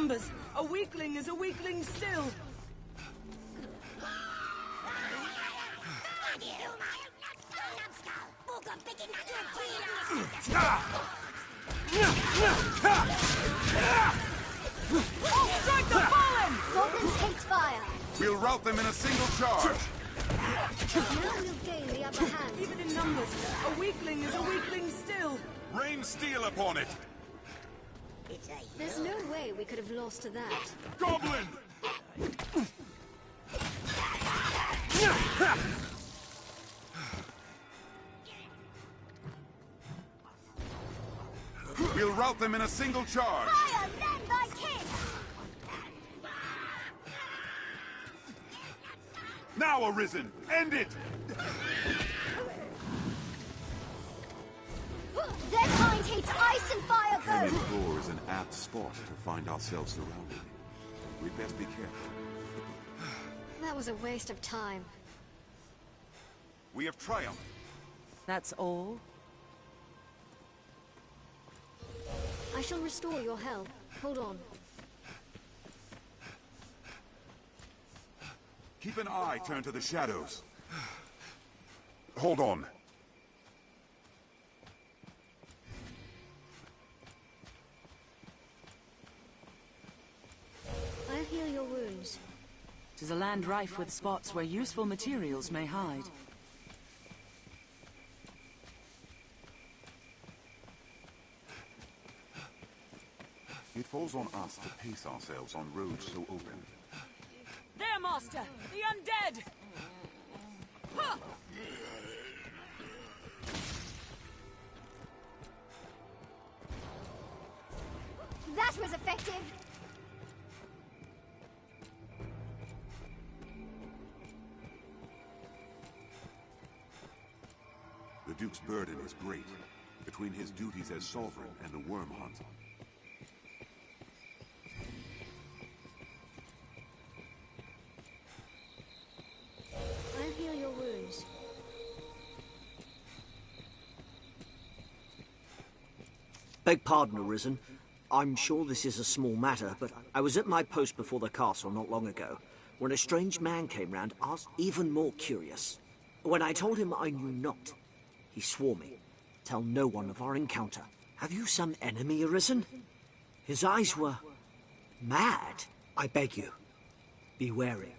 numbers. A weakling is a weakling still. Oh, strike the fallen! Goblins take fire. We'll rout them in a single charge. Now we'll gain the upper hand. Even in numbers, a weakling is a weakling still. Rain steel upon it. There's no way we could have lost to that. Goblin! We'll rout them in a single charge. Fire, then thy kiss! Now, Arisen! End it! Their kind hates ice and fire Canyon both! Floor is an apt spot to find ourselves surrounded. We'd best be careful. That was a waste of time. We have triumphed. That's all? I shall restore your health. Hold on. Keep an eye turned to the shadows. Hold on. I'll heal your wounds. 'Tis a land rife with spots where useful materials may hide. It falls on us to pace ourselves on roads so open. There, Master! The undead! Huh! That was effective! The Duke's burden is great, between his duties as sovereign and the worm hunt. I'll heal your wounds. Beg pardon, Arisen. I'm sure this is a small matter, but I was at my post before the castle not long ago, when a strange man came round, asked even more curious. When I told him I knew not, he swore me, tell no one of our encounter. Have you some enemy, Arisen? His eyes were mad. I beg you, be wary.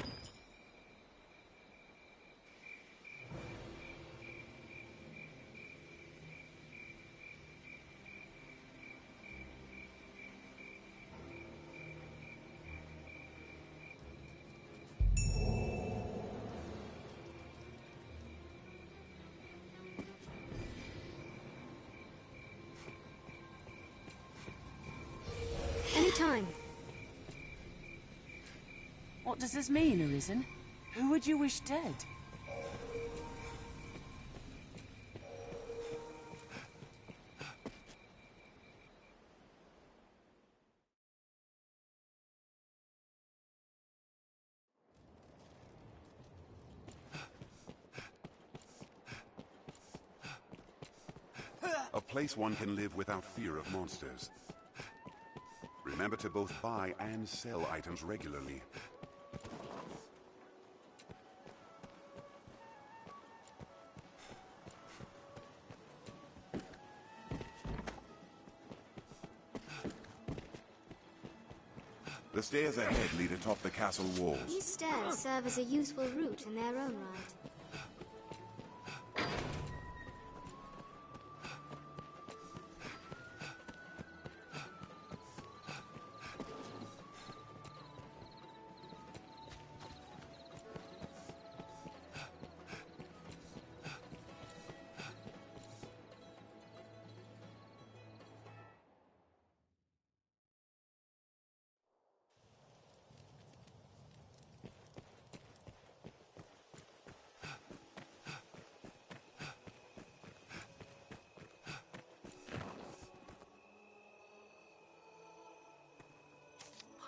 Anytime. What does this mean, Arisen? Who would you wish dead? A place one can live without fear of monsters. Remember to both buy and sell items regularly. The stairs ahead lead atop the castle walls. These stairs serve as a useful route in their own right.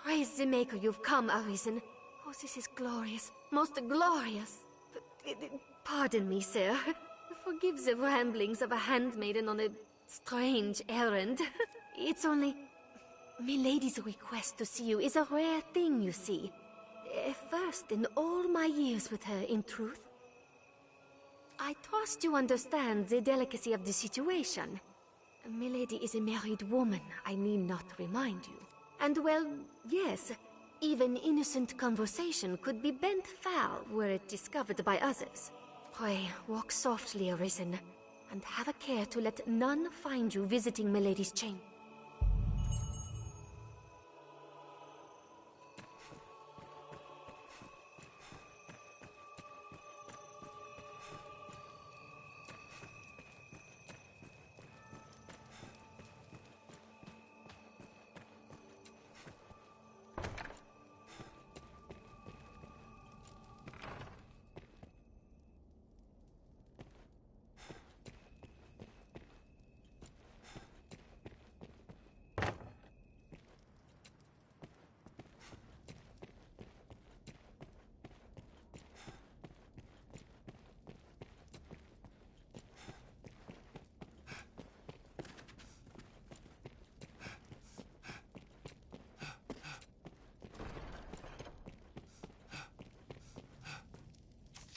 Praise the Maker, you've come, Arisen. Oh, this is glorious. Most glorious. Pardon me, sir. Forgive the ramblings of a handmaiden on a strange errand. It's only... Milady's request to see you is a rare thing, you see. First in all my years with her, in truth. I trust you understand the delicacy of the situation. Milady is a married woman, I need not remind you. And well, yes, even innocent conversation could be bent foul were it discovered by others. Pray, walk softly, Arisen, and have a care to let none find you visiting Milady's chamber.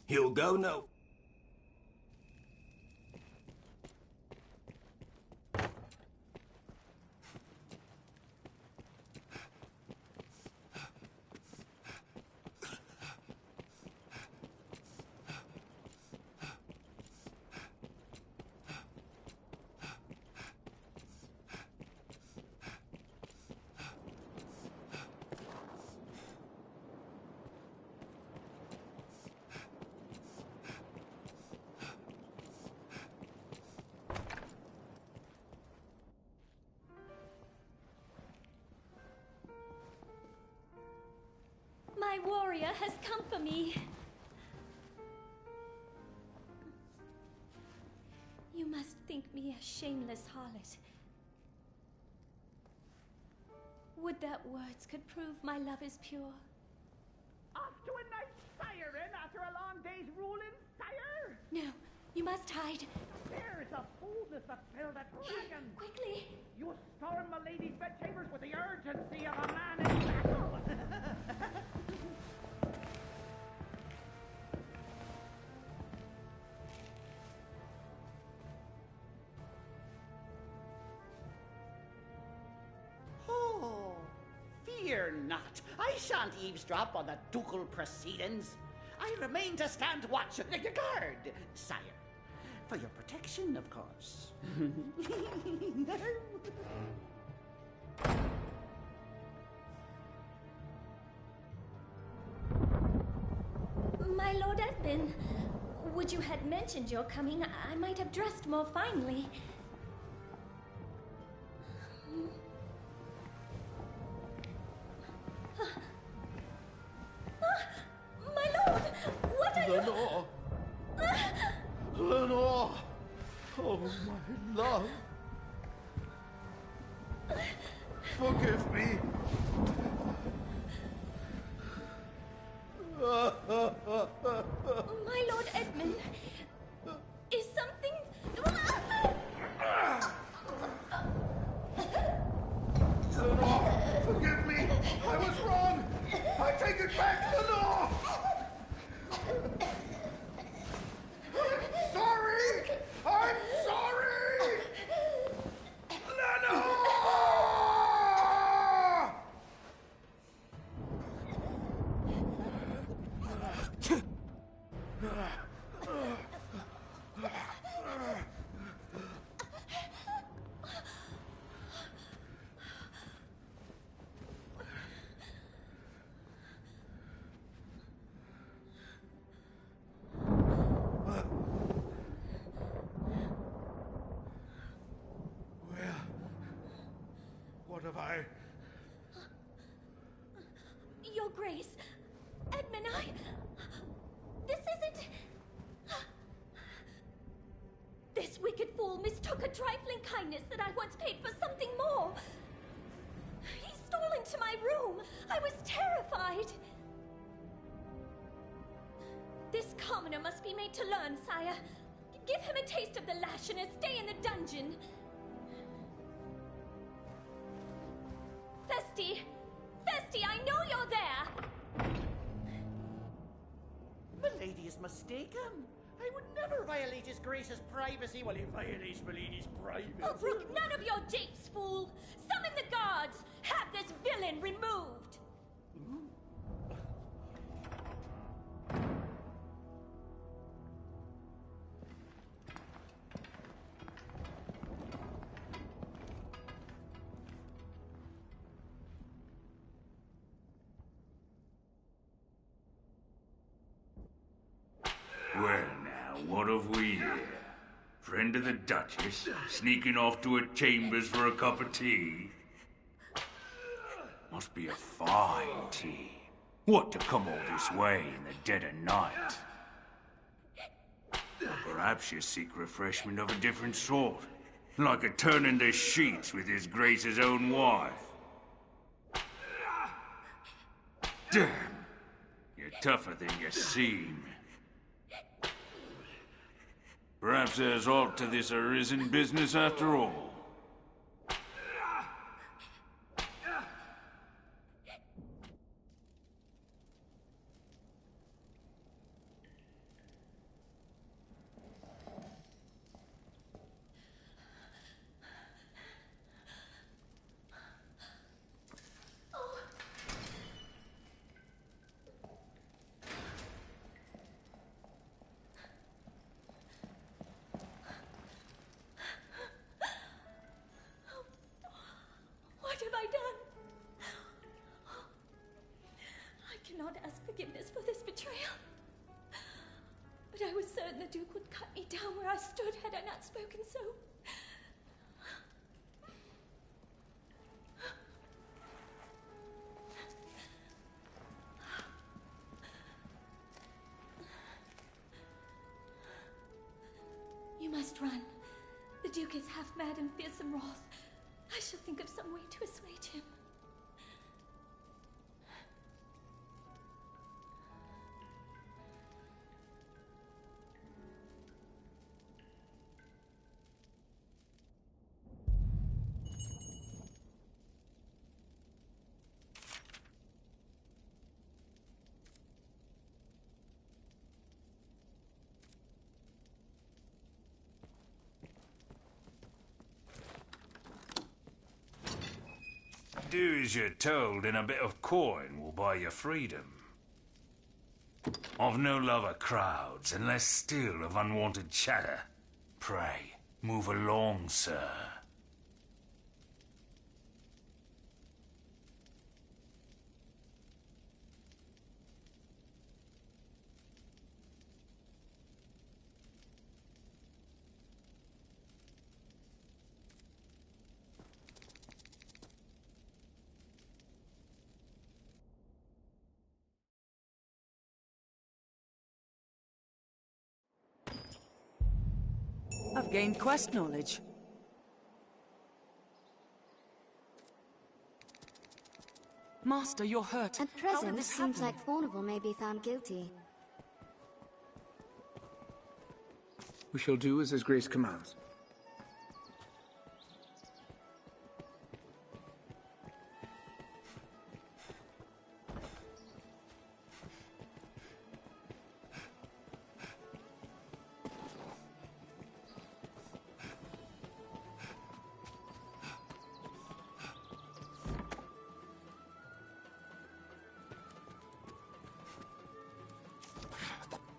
You'll go no... My warrior has come for me. You must think me a shameless harlot. Would that words could prove my love is pure. Off to a night siren after a long day's ruling, sire? No, you must hide. There's a boldness that filled a dragon. Quickly! You storm Milady's bedchambers with the urgency of a man in battle. Oh, fear not. I shan't eavesdrop on the ducal proceedings. I remain to stand watch, guard, sire. For your protection, of course. My Lord Edmund, would you had mentioned your coming, I might have dressed more finely. My lord, what are you... Lenore! Lenore! Oh, my love! Forgive me! My Lord Edmund, is something... Lenore, forgive me! I was wrong! I take it back, Lenore! I'm sorry! I'm sorry! Lenore! What have I... Your Grace, Edmund, this isn't... This wicked fool mistook a trifling kindness that I once paid for something more. He stole into my room. I was terrified. This commoner must be made to learn, sire. Give him a taste of the lash and a stay in the dungeon. Festi! Festi, I know you're there! Milady is mistaken. I would never violate His Grace's privacy while he violates Milady's privacy. Oh, brook none of your japes, fool! Summon the guards! Have this villain removed! Well now, what have we here? Friend of the Duchess, sneaking off to her chambers for a cup of tea? Must be a fine tea. What to come all this way in the dead of night? Or perhaps you seek refreshment of a different sort, like a turn in the sheets with His Grace's own wife. Damn, you're tougher than you seem. Perhaps there's aught to this arisen business after all. What have I done? I cannot ask forgiveness for this betrayal. But I was certain the Duke would cut me down where I stood had I not spoken so. You must run. The Duke is half mad and fearsome wrath. I shall think of some way to assuage him. Do as you're told, and a bit of coin will buy you freedom. I've no love of crowds, and less still of unwanted chatter. Pray, move along, sir. I've gained quest knowledge. Master, you're hurt. At How did present, this seems happen? like Fornival may be found guilty. We shall do as His Grace commands.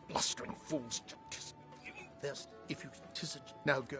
Blustering fools. There's, if you, 'tis a, now go.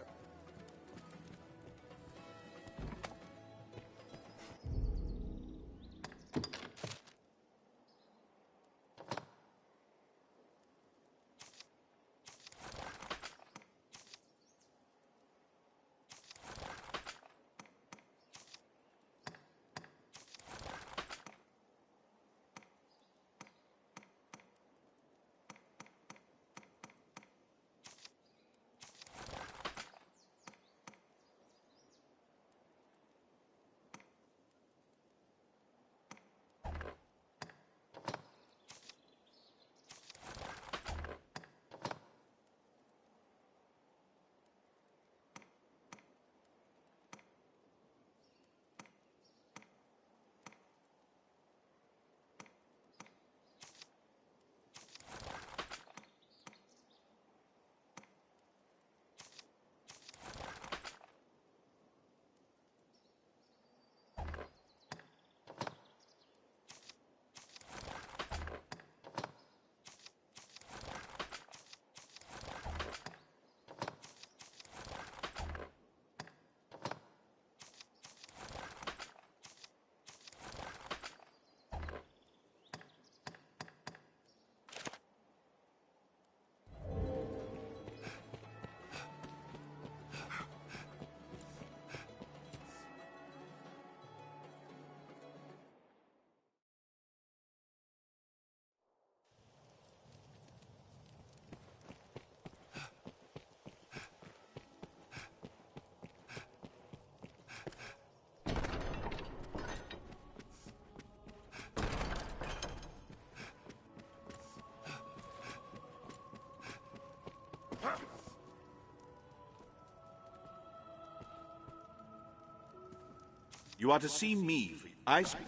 You are to see me.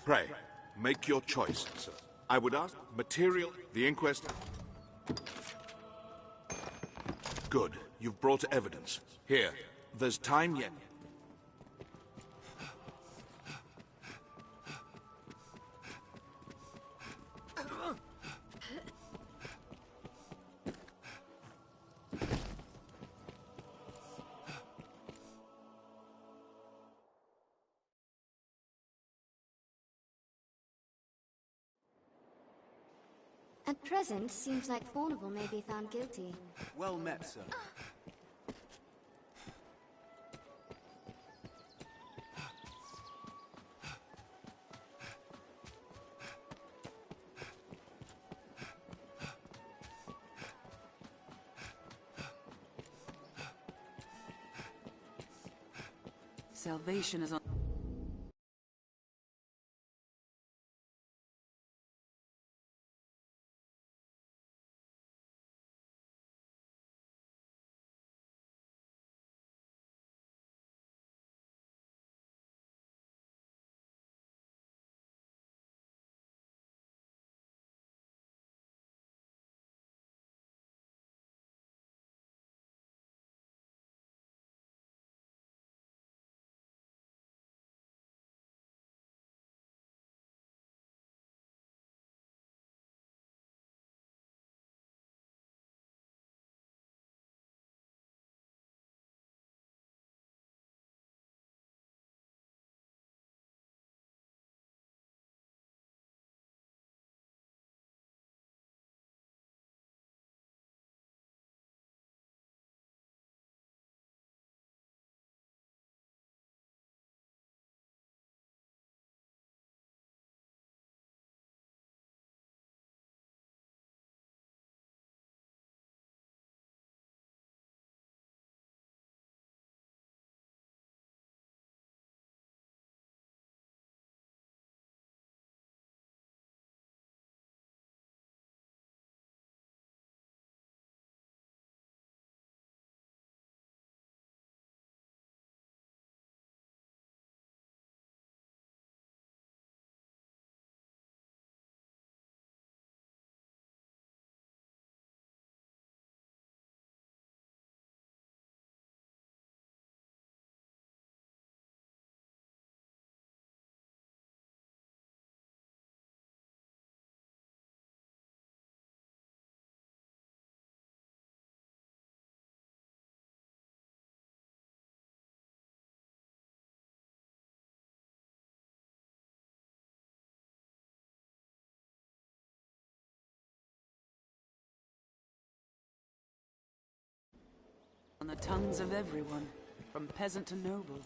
Pray, make your choice, sir. I would ask material the inquest. Good. You've brought evidence. Here, there's time yet. At present, seems like Thornable may be found guilty. Well met, sir. Salvation is on... on the tongues of everyone, from peasant to noble.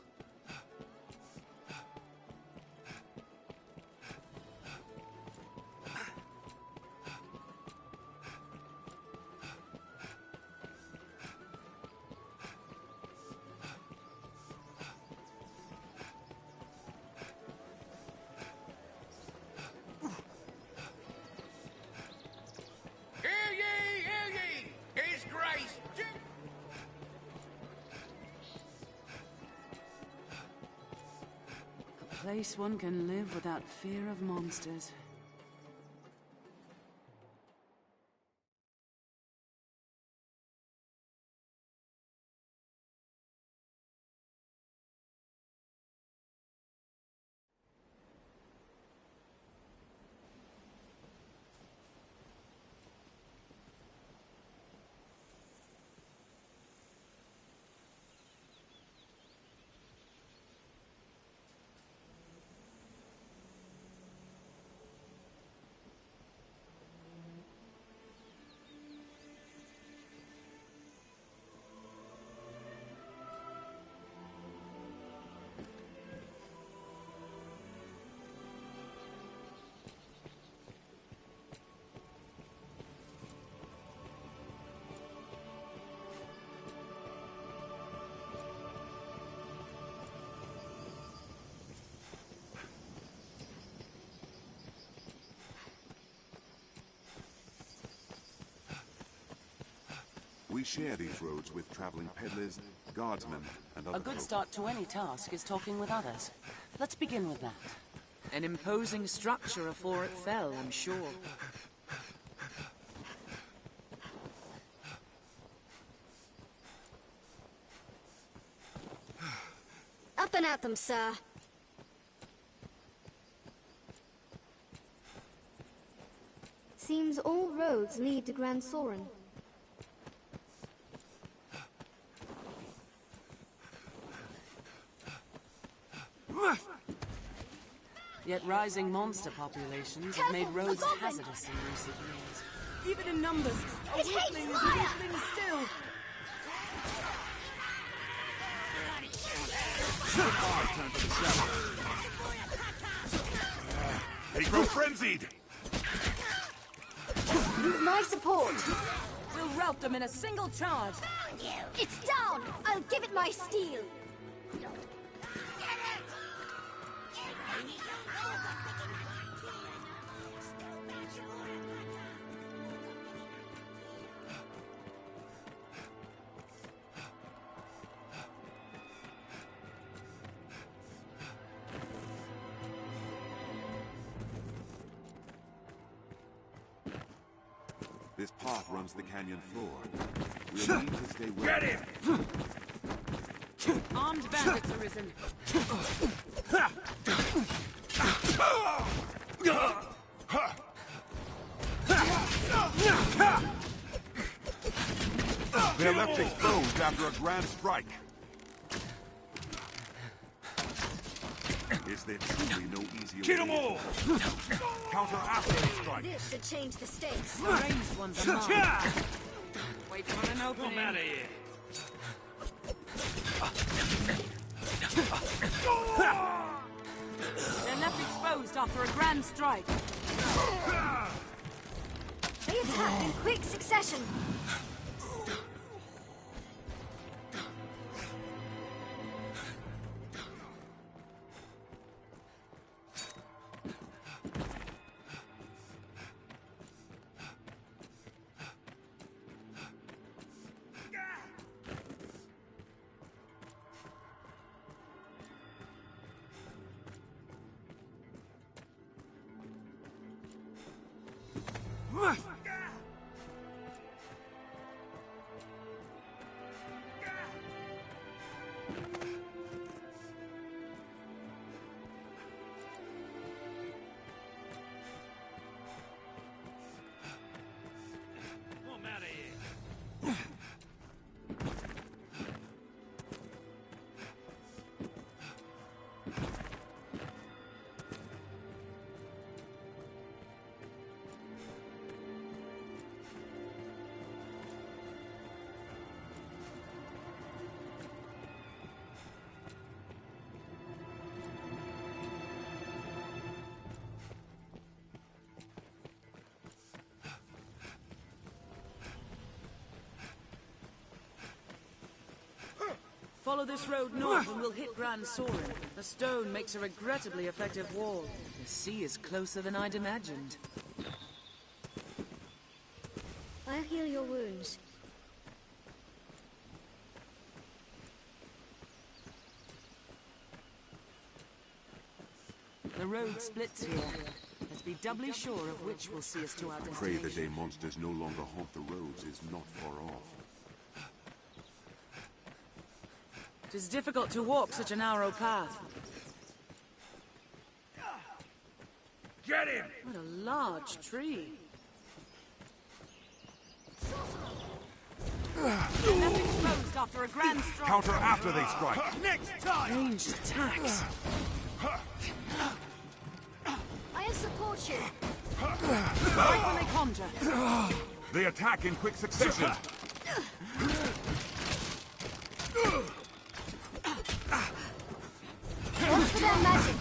A place one can live without fear of monsters. We share these roads with traveling peddlers, guardsmen, and other A good folk. start to any task is talking with others. Let's begin with that. An imposing structure afore it fell, I'm sure. Up and at them, sir. Seems all roads lead to Grand Soren. Yet rising monster populations have made roads hazardous in recent years. Even in numbers, a weakling is a weakling still. They grow frenzied! Use my support. We'll rout them in a single charge. It's down. I'll give it my steel. This path runs the canyon floor. We'll need to stay well. Get him! Armed bandits arisen. They're left exposed after a grand strike. Is there truly no easier Kill way? them all! Counter after the strike. This should change the stakes. The ranged ones are mine. Wait for an opening. Come out of here! They're left exposed after a grand strike. They attack in quick succession. Come out of here! Follow this road north and we'll hit Grand Soren. The stone makes a regrettably effective wall. The sea is closer than I'd imagined. I'll heal your wounds. The road splits here. Let's be doubly sure of which will see us to our Pray destination. the day monsters no longer haunt the roads is not far off. It is difficult to walk such a narrow path. Get him! What a large tree. Left exposed after a grand strike. Counter after they strike. Next time! Ranged attacks. I'll support you. Right when they conjure. They attack in quick succession. Watch for their magic.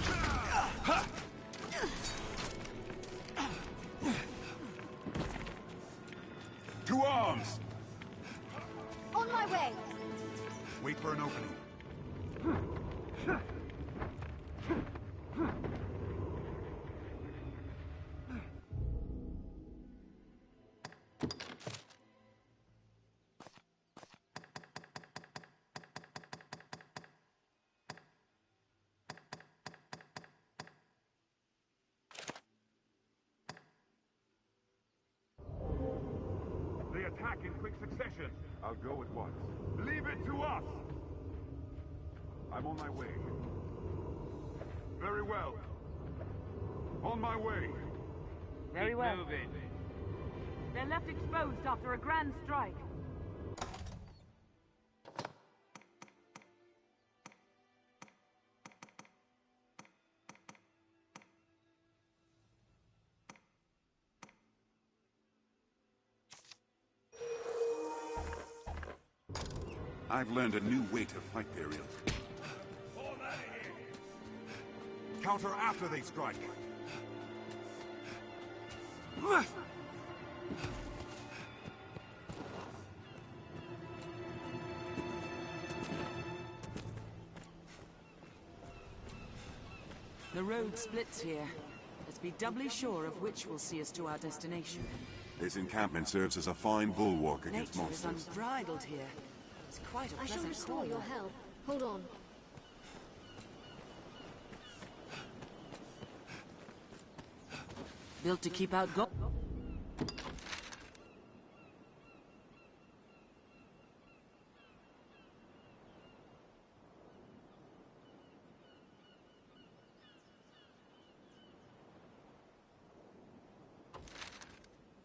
To arms! On my way. Wait for an opening. I'll go at once. Leave it to us! I'm on my way. Very well. On my way. Very well. They're left exposed after a grand strike. I've learned a new way to fight their ilk. Counter after they strike. The road splits here. Let's be doubly sure of which will see us to our destination. This encampment serves as a fine bulwark against Nature is monsters. unbridled here. It's quite a I shall pleasant restore corner. your health. Hold on. Built to keep out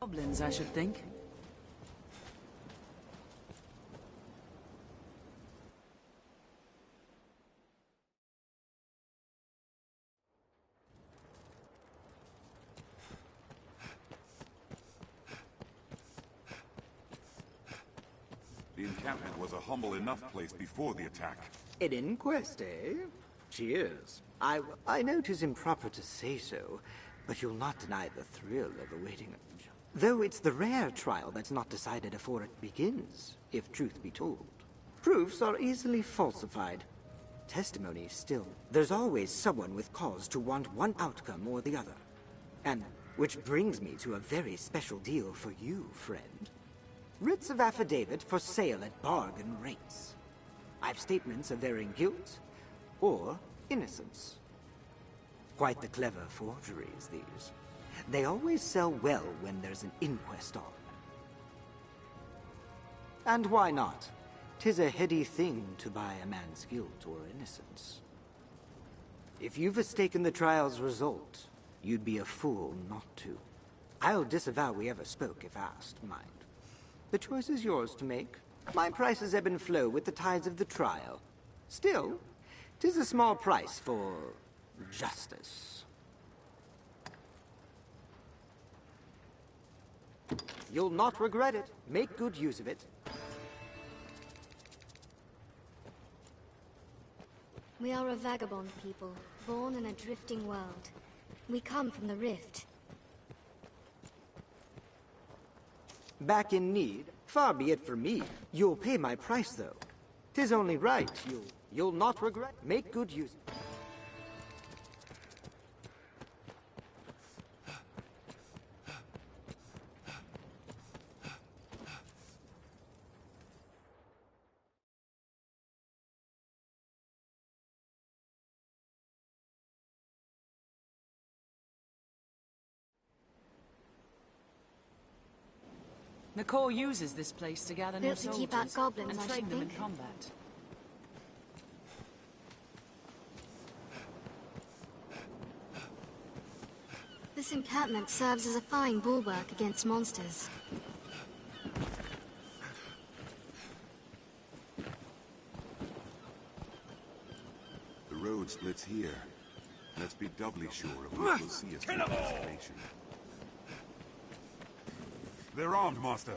goblins, I should think. The encampment was a humble enough place before the attack. An inquest, eh? Cheers. I know 'tis improper to say so, but you'll not deny the thrill of awaiting a... Though it's the rare trial that's not decided afore it begins, if truth be told. Proofs are easily falsified. Testimony still. There's always someone with cause to want one outcome or the other. And which brings me to a very special deal for you, friend. Writs of affidavit for sale at bargain rates. I've statements of varying guilt or innocence. Quite the clever forgeries, these. They always sell well when there's an inquest on. And why not? 'Tis a heady thing to buy a man's guilt or innocence. If you've mistaken the trial's result, you'd be a fool not to. I'll disavow we ever spoke if asked, mind. The choice is yours to make. My prices ebb and flow with the tides of the trial. Still, 'tis a small price for justice. You'll not regret it. Make good use of it. We are a vagabond people, born in a drifting world. We come from the Rift. Back in need? Far be it from me. You'll pay my price, though. 'Tis only right. You'll not regret. Make good use. The Corps uses this place to gather new Built to soldiers keep out goblins, and I train should them in think. combat. This encampment serves as a fine bulwark against monsters. The road splits here. Let's be doubly sure of what will see us to our destination. They're armed, Master.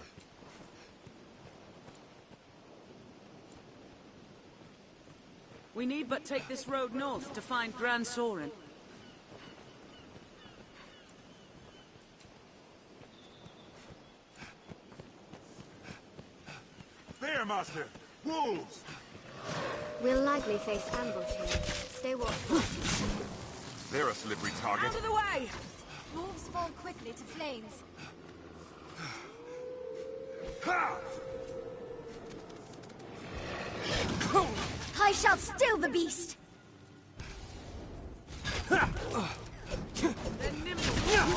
We need but take this road north to find Grand Sorin. There, Master! Wolves! We'll likely face ambush here. Stay watchful. They're a slippery target. Out of the way! Wolves fall quickly to flames. Ha! I shall still the beast! With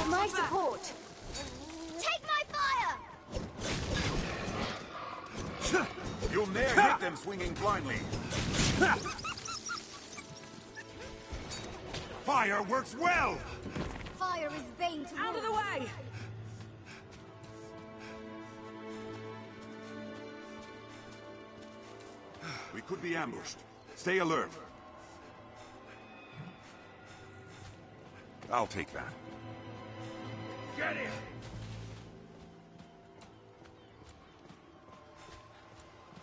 my support! Take my fire! swinging blindly. Fire works well! Fire is bane to Out of the way! We could be ambushed. Stay alert. I'll take that. Get him!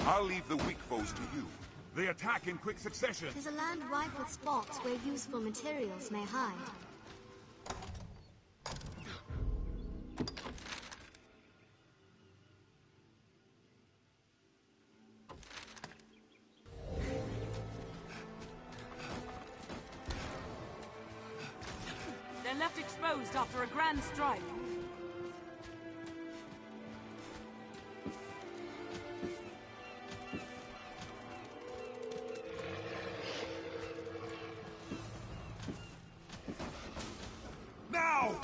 I'll leave the weak foes to you. They attack in quick succession. There's a land ripe with spots where useful materials may hide. They're left exposed after a grand strike. Now!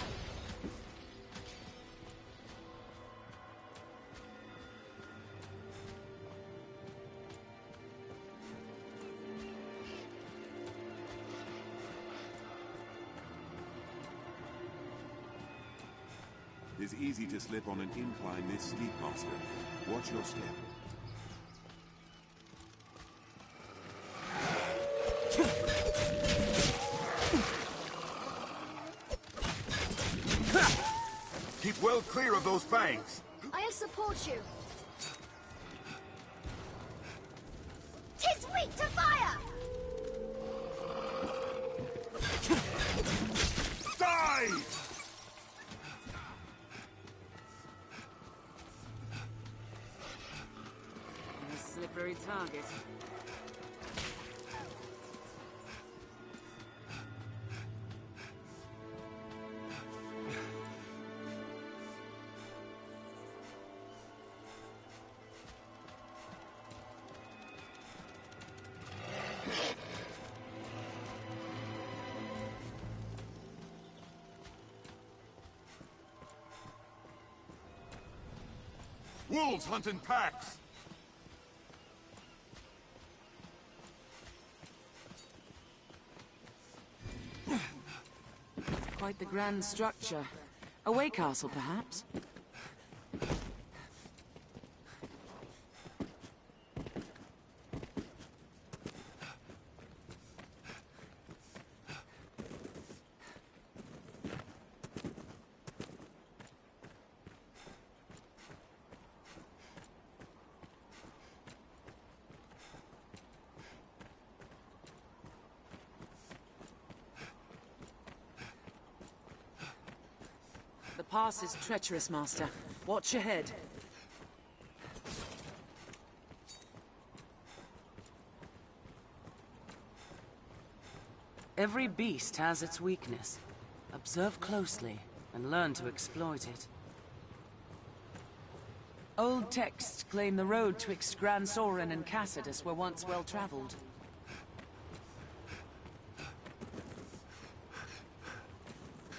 It's easy to slip on an incline this steep, Master. Watch your step. Keep well clear of those fangs. I'll support you. 'Tis weak to fire! Die! A slippery target. Wolves hunt in packs! Quite the grand structure. A way castle, perhaps? The pass is treacherous, Master. Watch ahead. Every beast has its weakness. Observe closely and learn to exploit it. Old texts claim the road twixt Gran Soren and Cassidus were once well-traveled.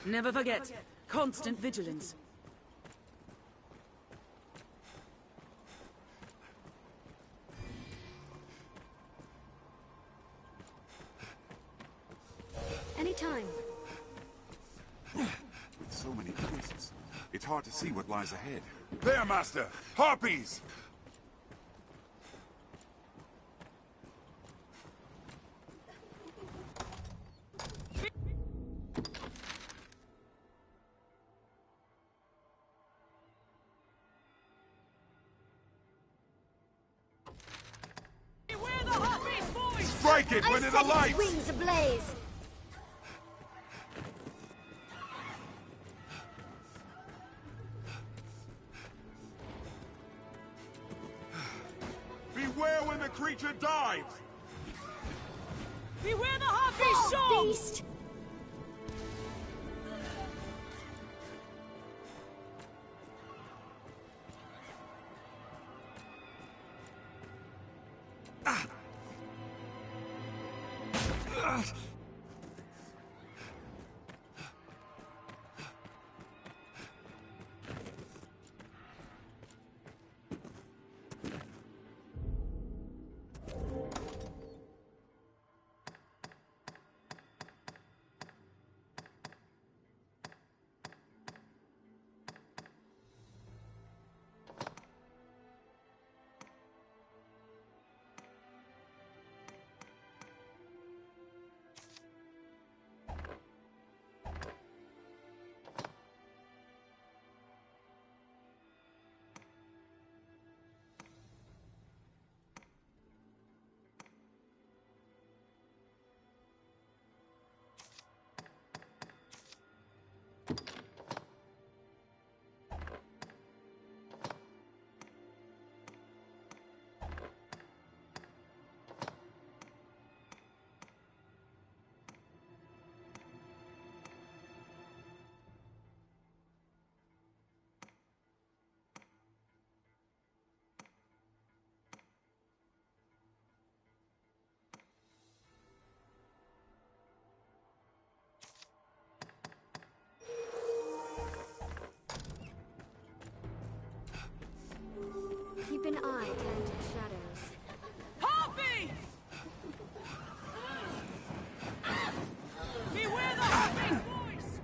Never forget, constant vigilance. Anytime. With so many twists, it's hard to see what lies ahead. There, Master! Harpies! Strike it when it alights! Wings ablaze! Beware when the creature dives! Beware the harpy's song! Beast! Keep an eye down to the shadows. Harpy! Beware the Harpy's voice!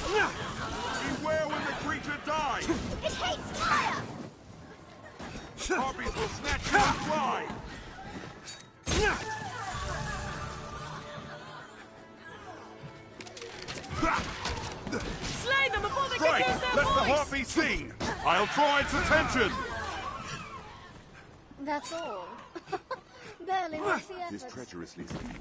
Beware when the creature dies! It hates fire! Harpies will snatch you and fly! Slay them before they Right, can use their let voice! the harpy sing! I'll draw its attention! That's all. Barely worth the This effort. treacherously seen.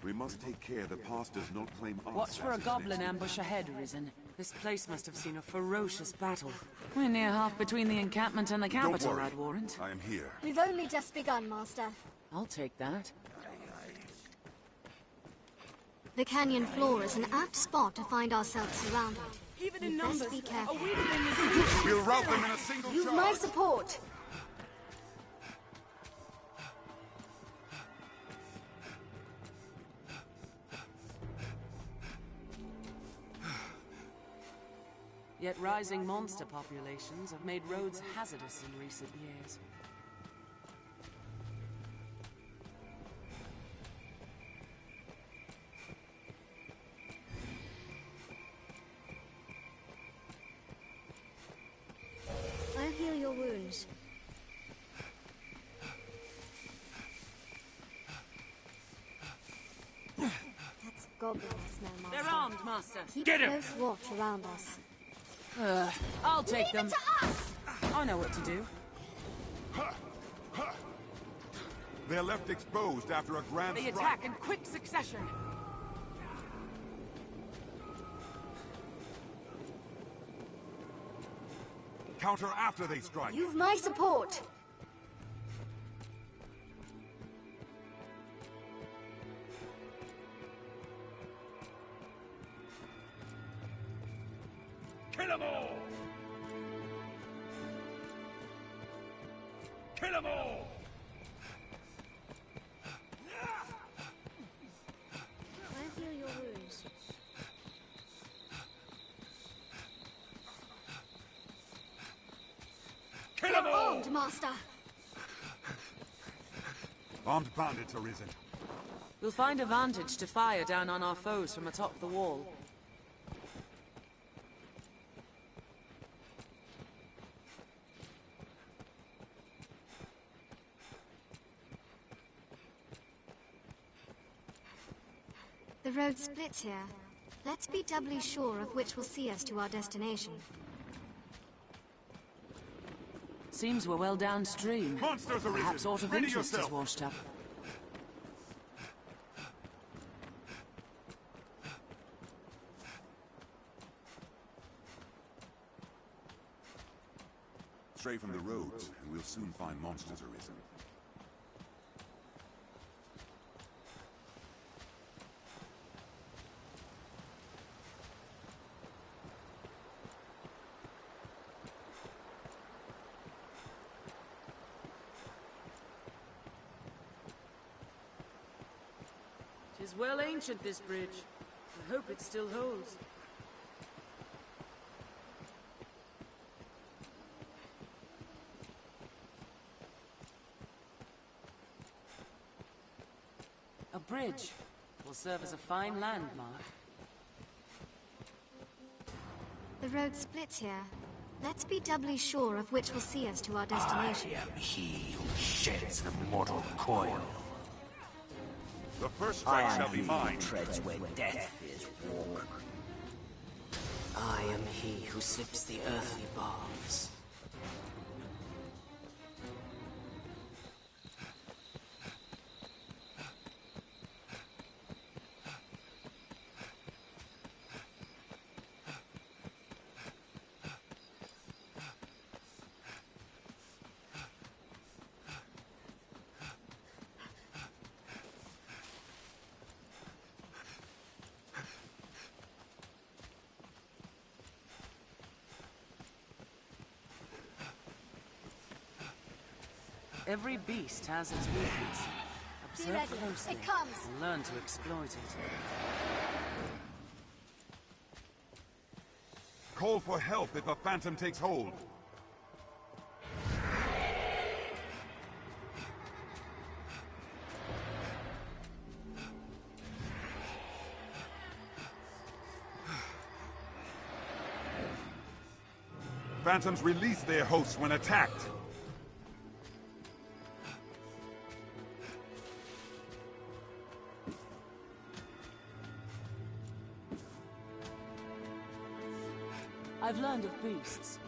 We must take care the past does not claim us. Watch for a as its goblin next ambush ahead, Risen. This place must have seen a ferocious battle. We're near half between the encampment and the Don't capital, worry. I'd warrant. I am here. We've only just begun, Master. I'll take that. The canyon floor is an apt spot to find ourselves surrounded. Even We'd in best numbers, be careful. a weakling is... We'll rout them in a single You've charge. my support. Yet rising monster populations have made roads hazardous in recent years. I'll heal your wounds. That's goblin smell, Master. They're armed, Master. Keep Get him! close watch around us. I'll take Leave them. it to us! I know what to do. They're left exposed after a grand They strike. attack in quick succession. Counter after they strike. You've my support. Kill 'em all! Kill 'em all! I'll heal your wounds. Kill 'em all! Armed, Master. Armed bandits are risen. We'll find a vantage to fire down on our foes from atop the wall. The road splits here. Let's be doubly sure of which will see us to our destination. Seems we're well downstream. Monsters are Perhaps risen. aught of Ready interest is yourself. washed up. Stray from the roads, and we'll soon find monsters arisen. Tis well ancient, this bridge. I hope it still holds. A bridge will serve as a fine landmark. The road splits here. Let's be doubly sure of which will see us to our destination. I am he who sheds the mortal coil. The first I strike am shall be he mine. who treads where death is walk. I am he who slips the earthly bars. Every beast has its weakness. Be Observe ready. closely It comes. and learn to exploit it. Call for help if a phantom takes hold. Phantoms release their hosts when attacked. I've learned of beasts.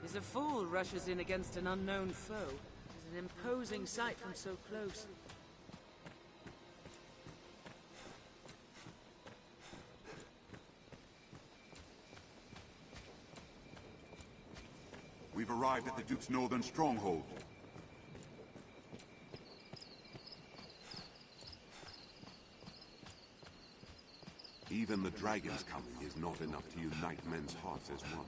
As a fool rushes in against an unknown foe. It is an imposing sight from so close. We've arrived at the Duke's northern stronghold. Even the dragon's coming is not enough to unite men's hearts as one.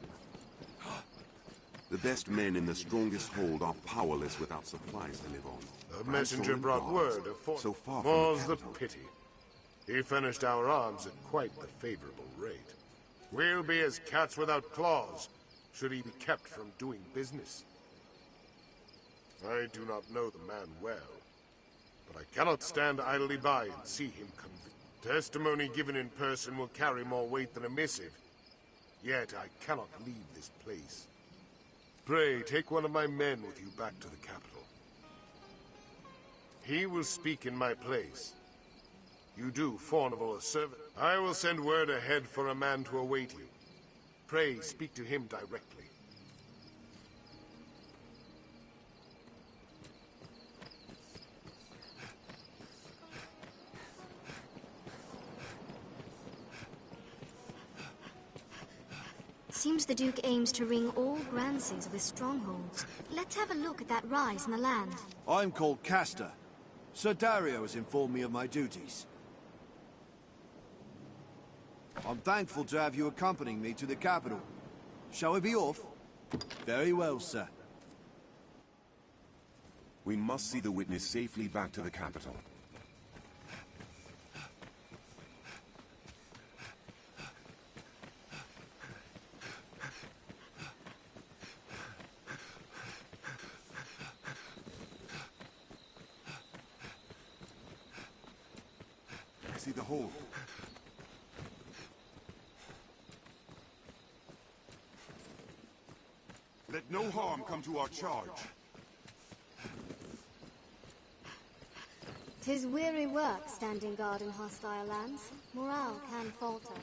The best men in the strongest hold are powerless without supplies to live on. A messenger brought word of so far from More's the the capital. pity. He finished our arms at quite the favorable rate. We'll be as cats without claws, should he be kept from doing business. I do not know the man well, but I cannot stand idly by and see him convinced. Testimony given in person will carry more weight than a missive. Yet I cannot leave this place. Pray, take one of my men with you back to the capital. He will speak in my place. You do Fornival a service. I will send word ahead for a man to await you. Pray, speak to him directly. Seems the Duke aims to wring all grancies of his strongholds. Let's have a look at that rise in the land. I'm called Castor. Sir Dario has informed me of my duties. I'm thankful to have you accompanying me to the capital. Shall we be off? Very well, sir. We must see the witness safely back to the capital. I see the hold. Let no harm come to our charge. 'Tis weary work standing guard in hostile lands. Morale can falter.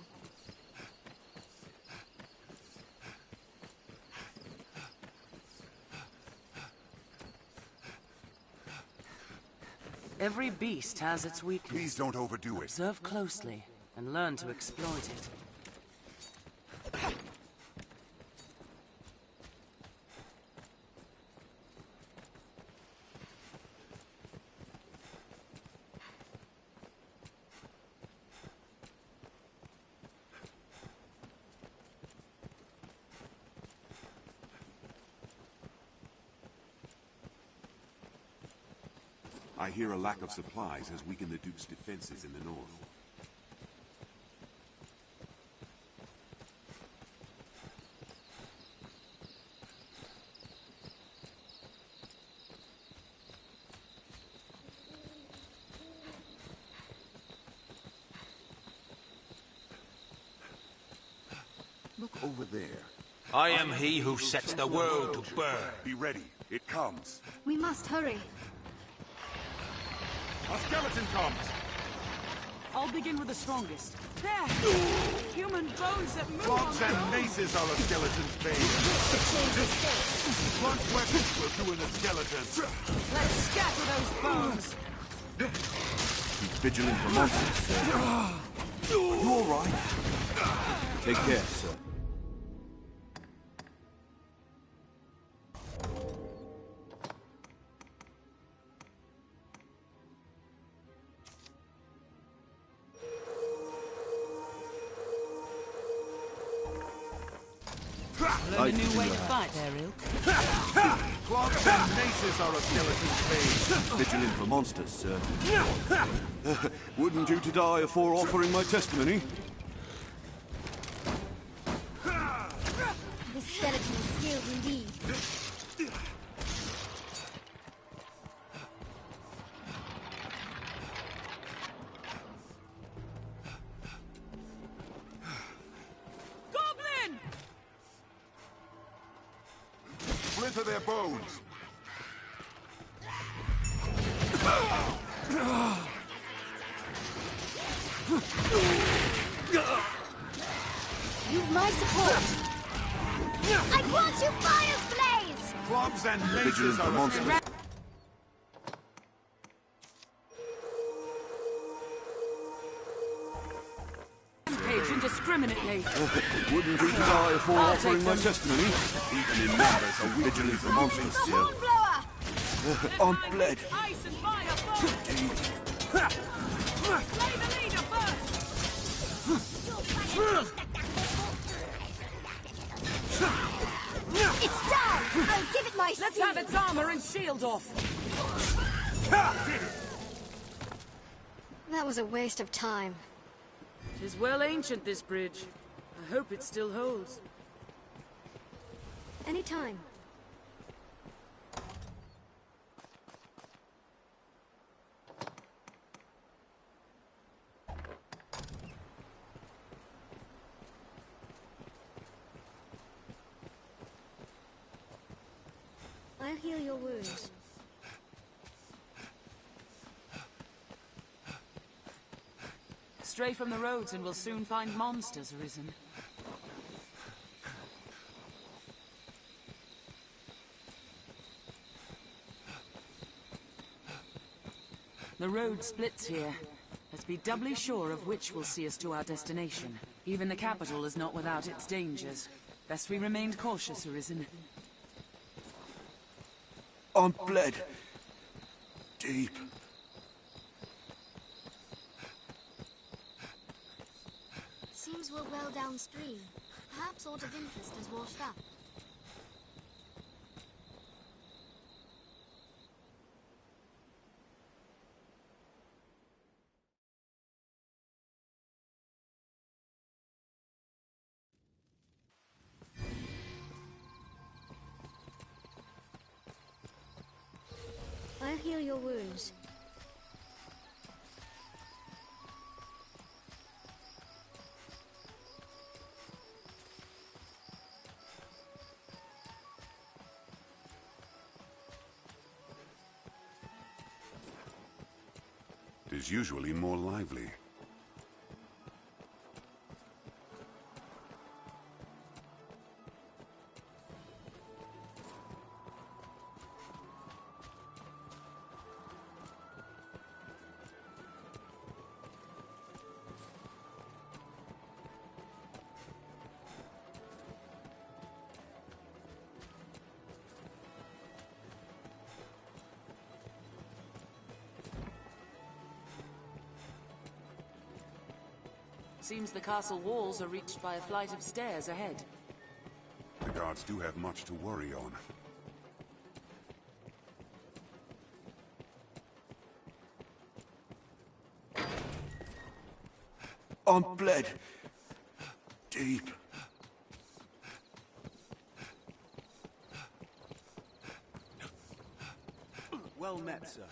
Every beast has its weakness. Please don't overdo it. Observe closely and learn to exploit it. I hear a lack of supplies has weakened the Duke's defenses in the north. Look over there. I am he who sets the world to burn. Be ready. It comes. We must hurry. A skeleton comes! I'll begin with the strongest. There! Human bones that move Clubs on and maces are a skeleton's bane. Blunt weapons will do in a skeleton. Let's scatter those bones! Keep vigilant for monsters, sir. You all right? Take care, sir. Learn a new way to fight, Ariel. Clubs and maces are a skeleton's bane. Vigilant for monsters, sir. Wouldn't do to die afore offering my testimony. This skeleton is skilled indeed. Goblin! Splinter their bones. You've my support. I want you, fire's blaze! Clubs and maces Vigilant are for a monsters. skeleton. Rampage indiscriminately. Wouldn't do to die afore I'll offering take my them. testimony. Even in numbers are vigilant for monsters, The sir. hornblower! I'm bled. Ice and fire first! Slay the leader first! It's down! I'll give it my Let's speed. have its armor and shield off! That was a waste of time. 'Tis well ancient, this bridge. I hope it still holds. Any time. I'll heal your wounds. Stray from the roads and we'll soon find monsters arisen. The road splits here. Let's be doubly sure of which will see us to our destination. Even the capital is not without its dangers. Best we remained cautious, Arisen. I'm bled. Deep. Seems we're well downstream. Perhaps aught of interest has washed up. I'll heal your wounds. It is usually more lively. Seems the castle walls are reached by a flight of stairs ahead. The guards do have much to worry on. I'm bled. Deep. Well met, sir.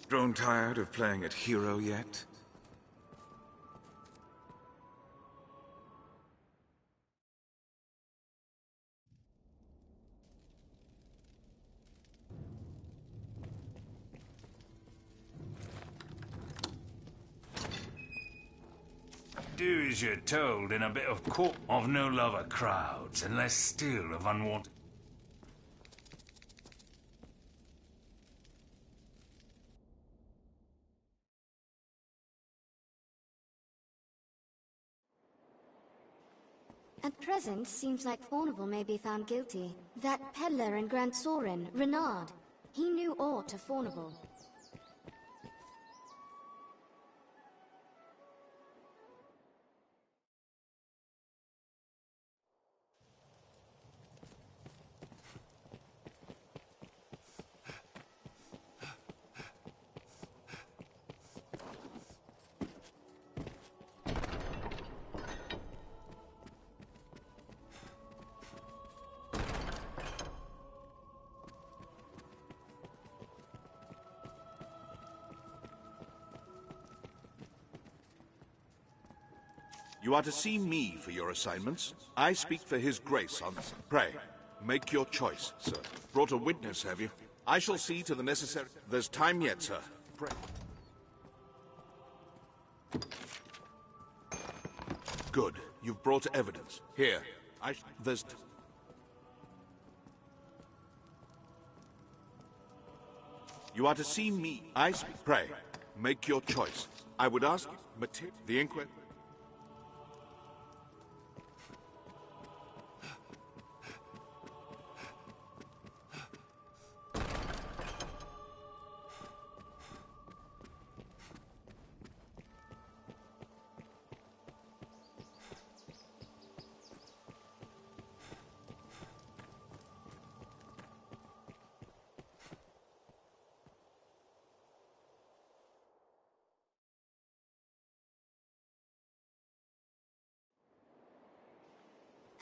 Grown tired of playing at hero yet? Do as you're told in a bit of court of no love of crowds, and less still of unwanted. At present, seems like Fornival may be found guilty. That peddler in Grand Sorin, Renard, he knew aught of Fornival. You are to see me for your assignments. I speak for His Grace on... Pray, make your choice, sir. Brought a witness, have you? I shall see to the necessary... There's time yet, sir. Pray. Good. You've brought evidence. Here. There's... You are to see me. I speak... Pray, make your choice. I would ask... The inquest...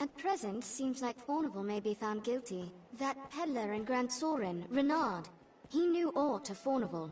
At present, seems like Fornival may be found guilty. That peddler in Grand Sorin, Renard, he knew aught of Fornival.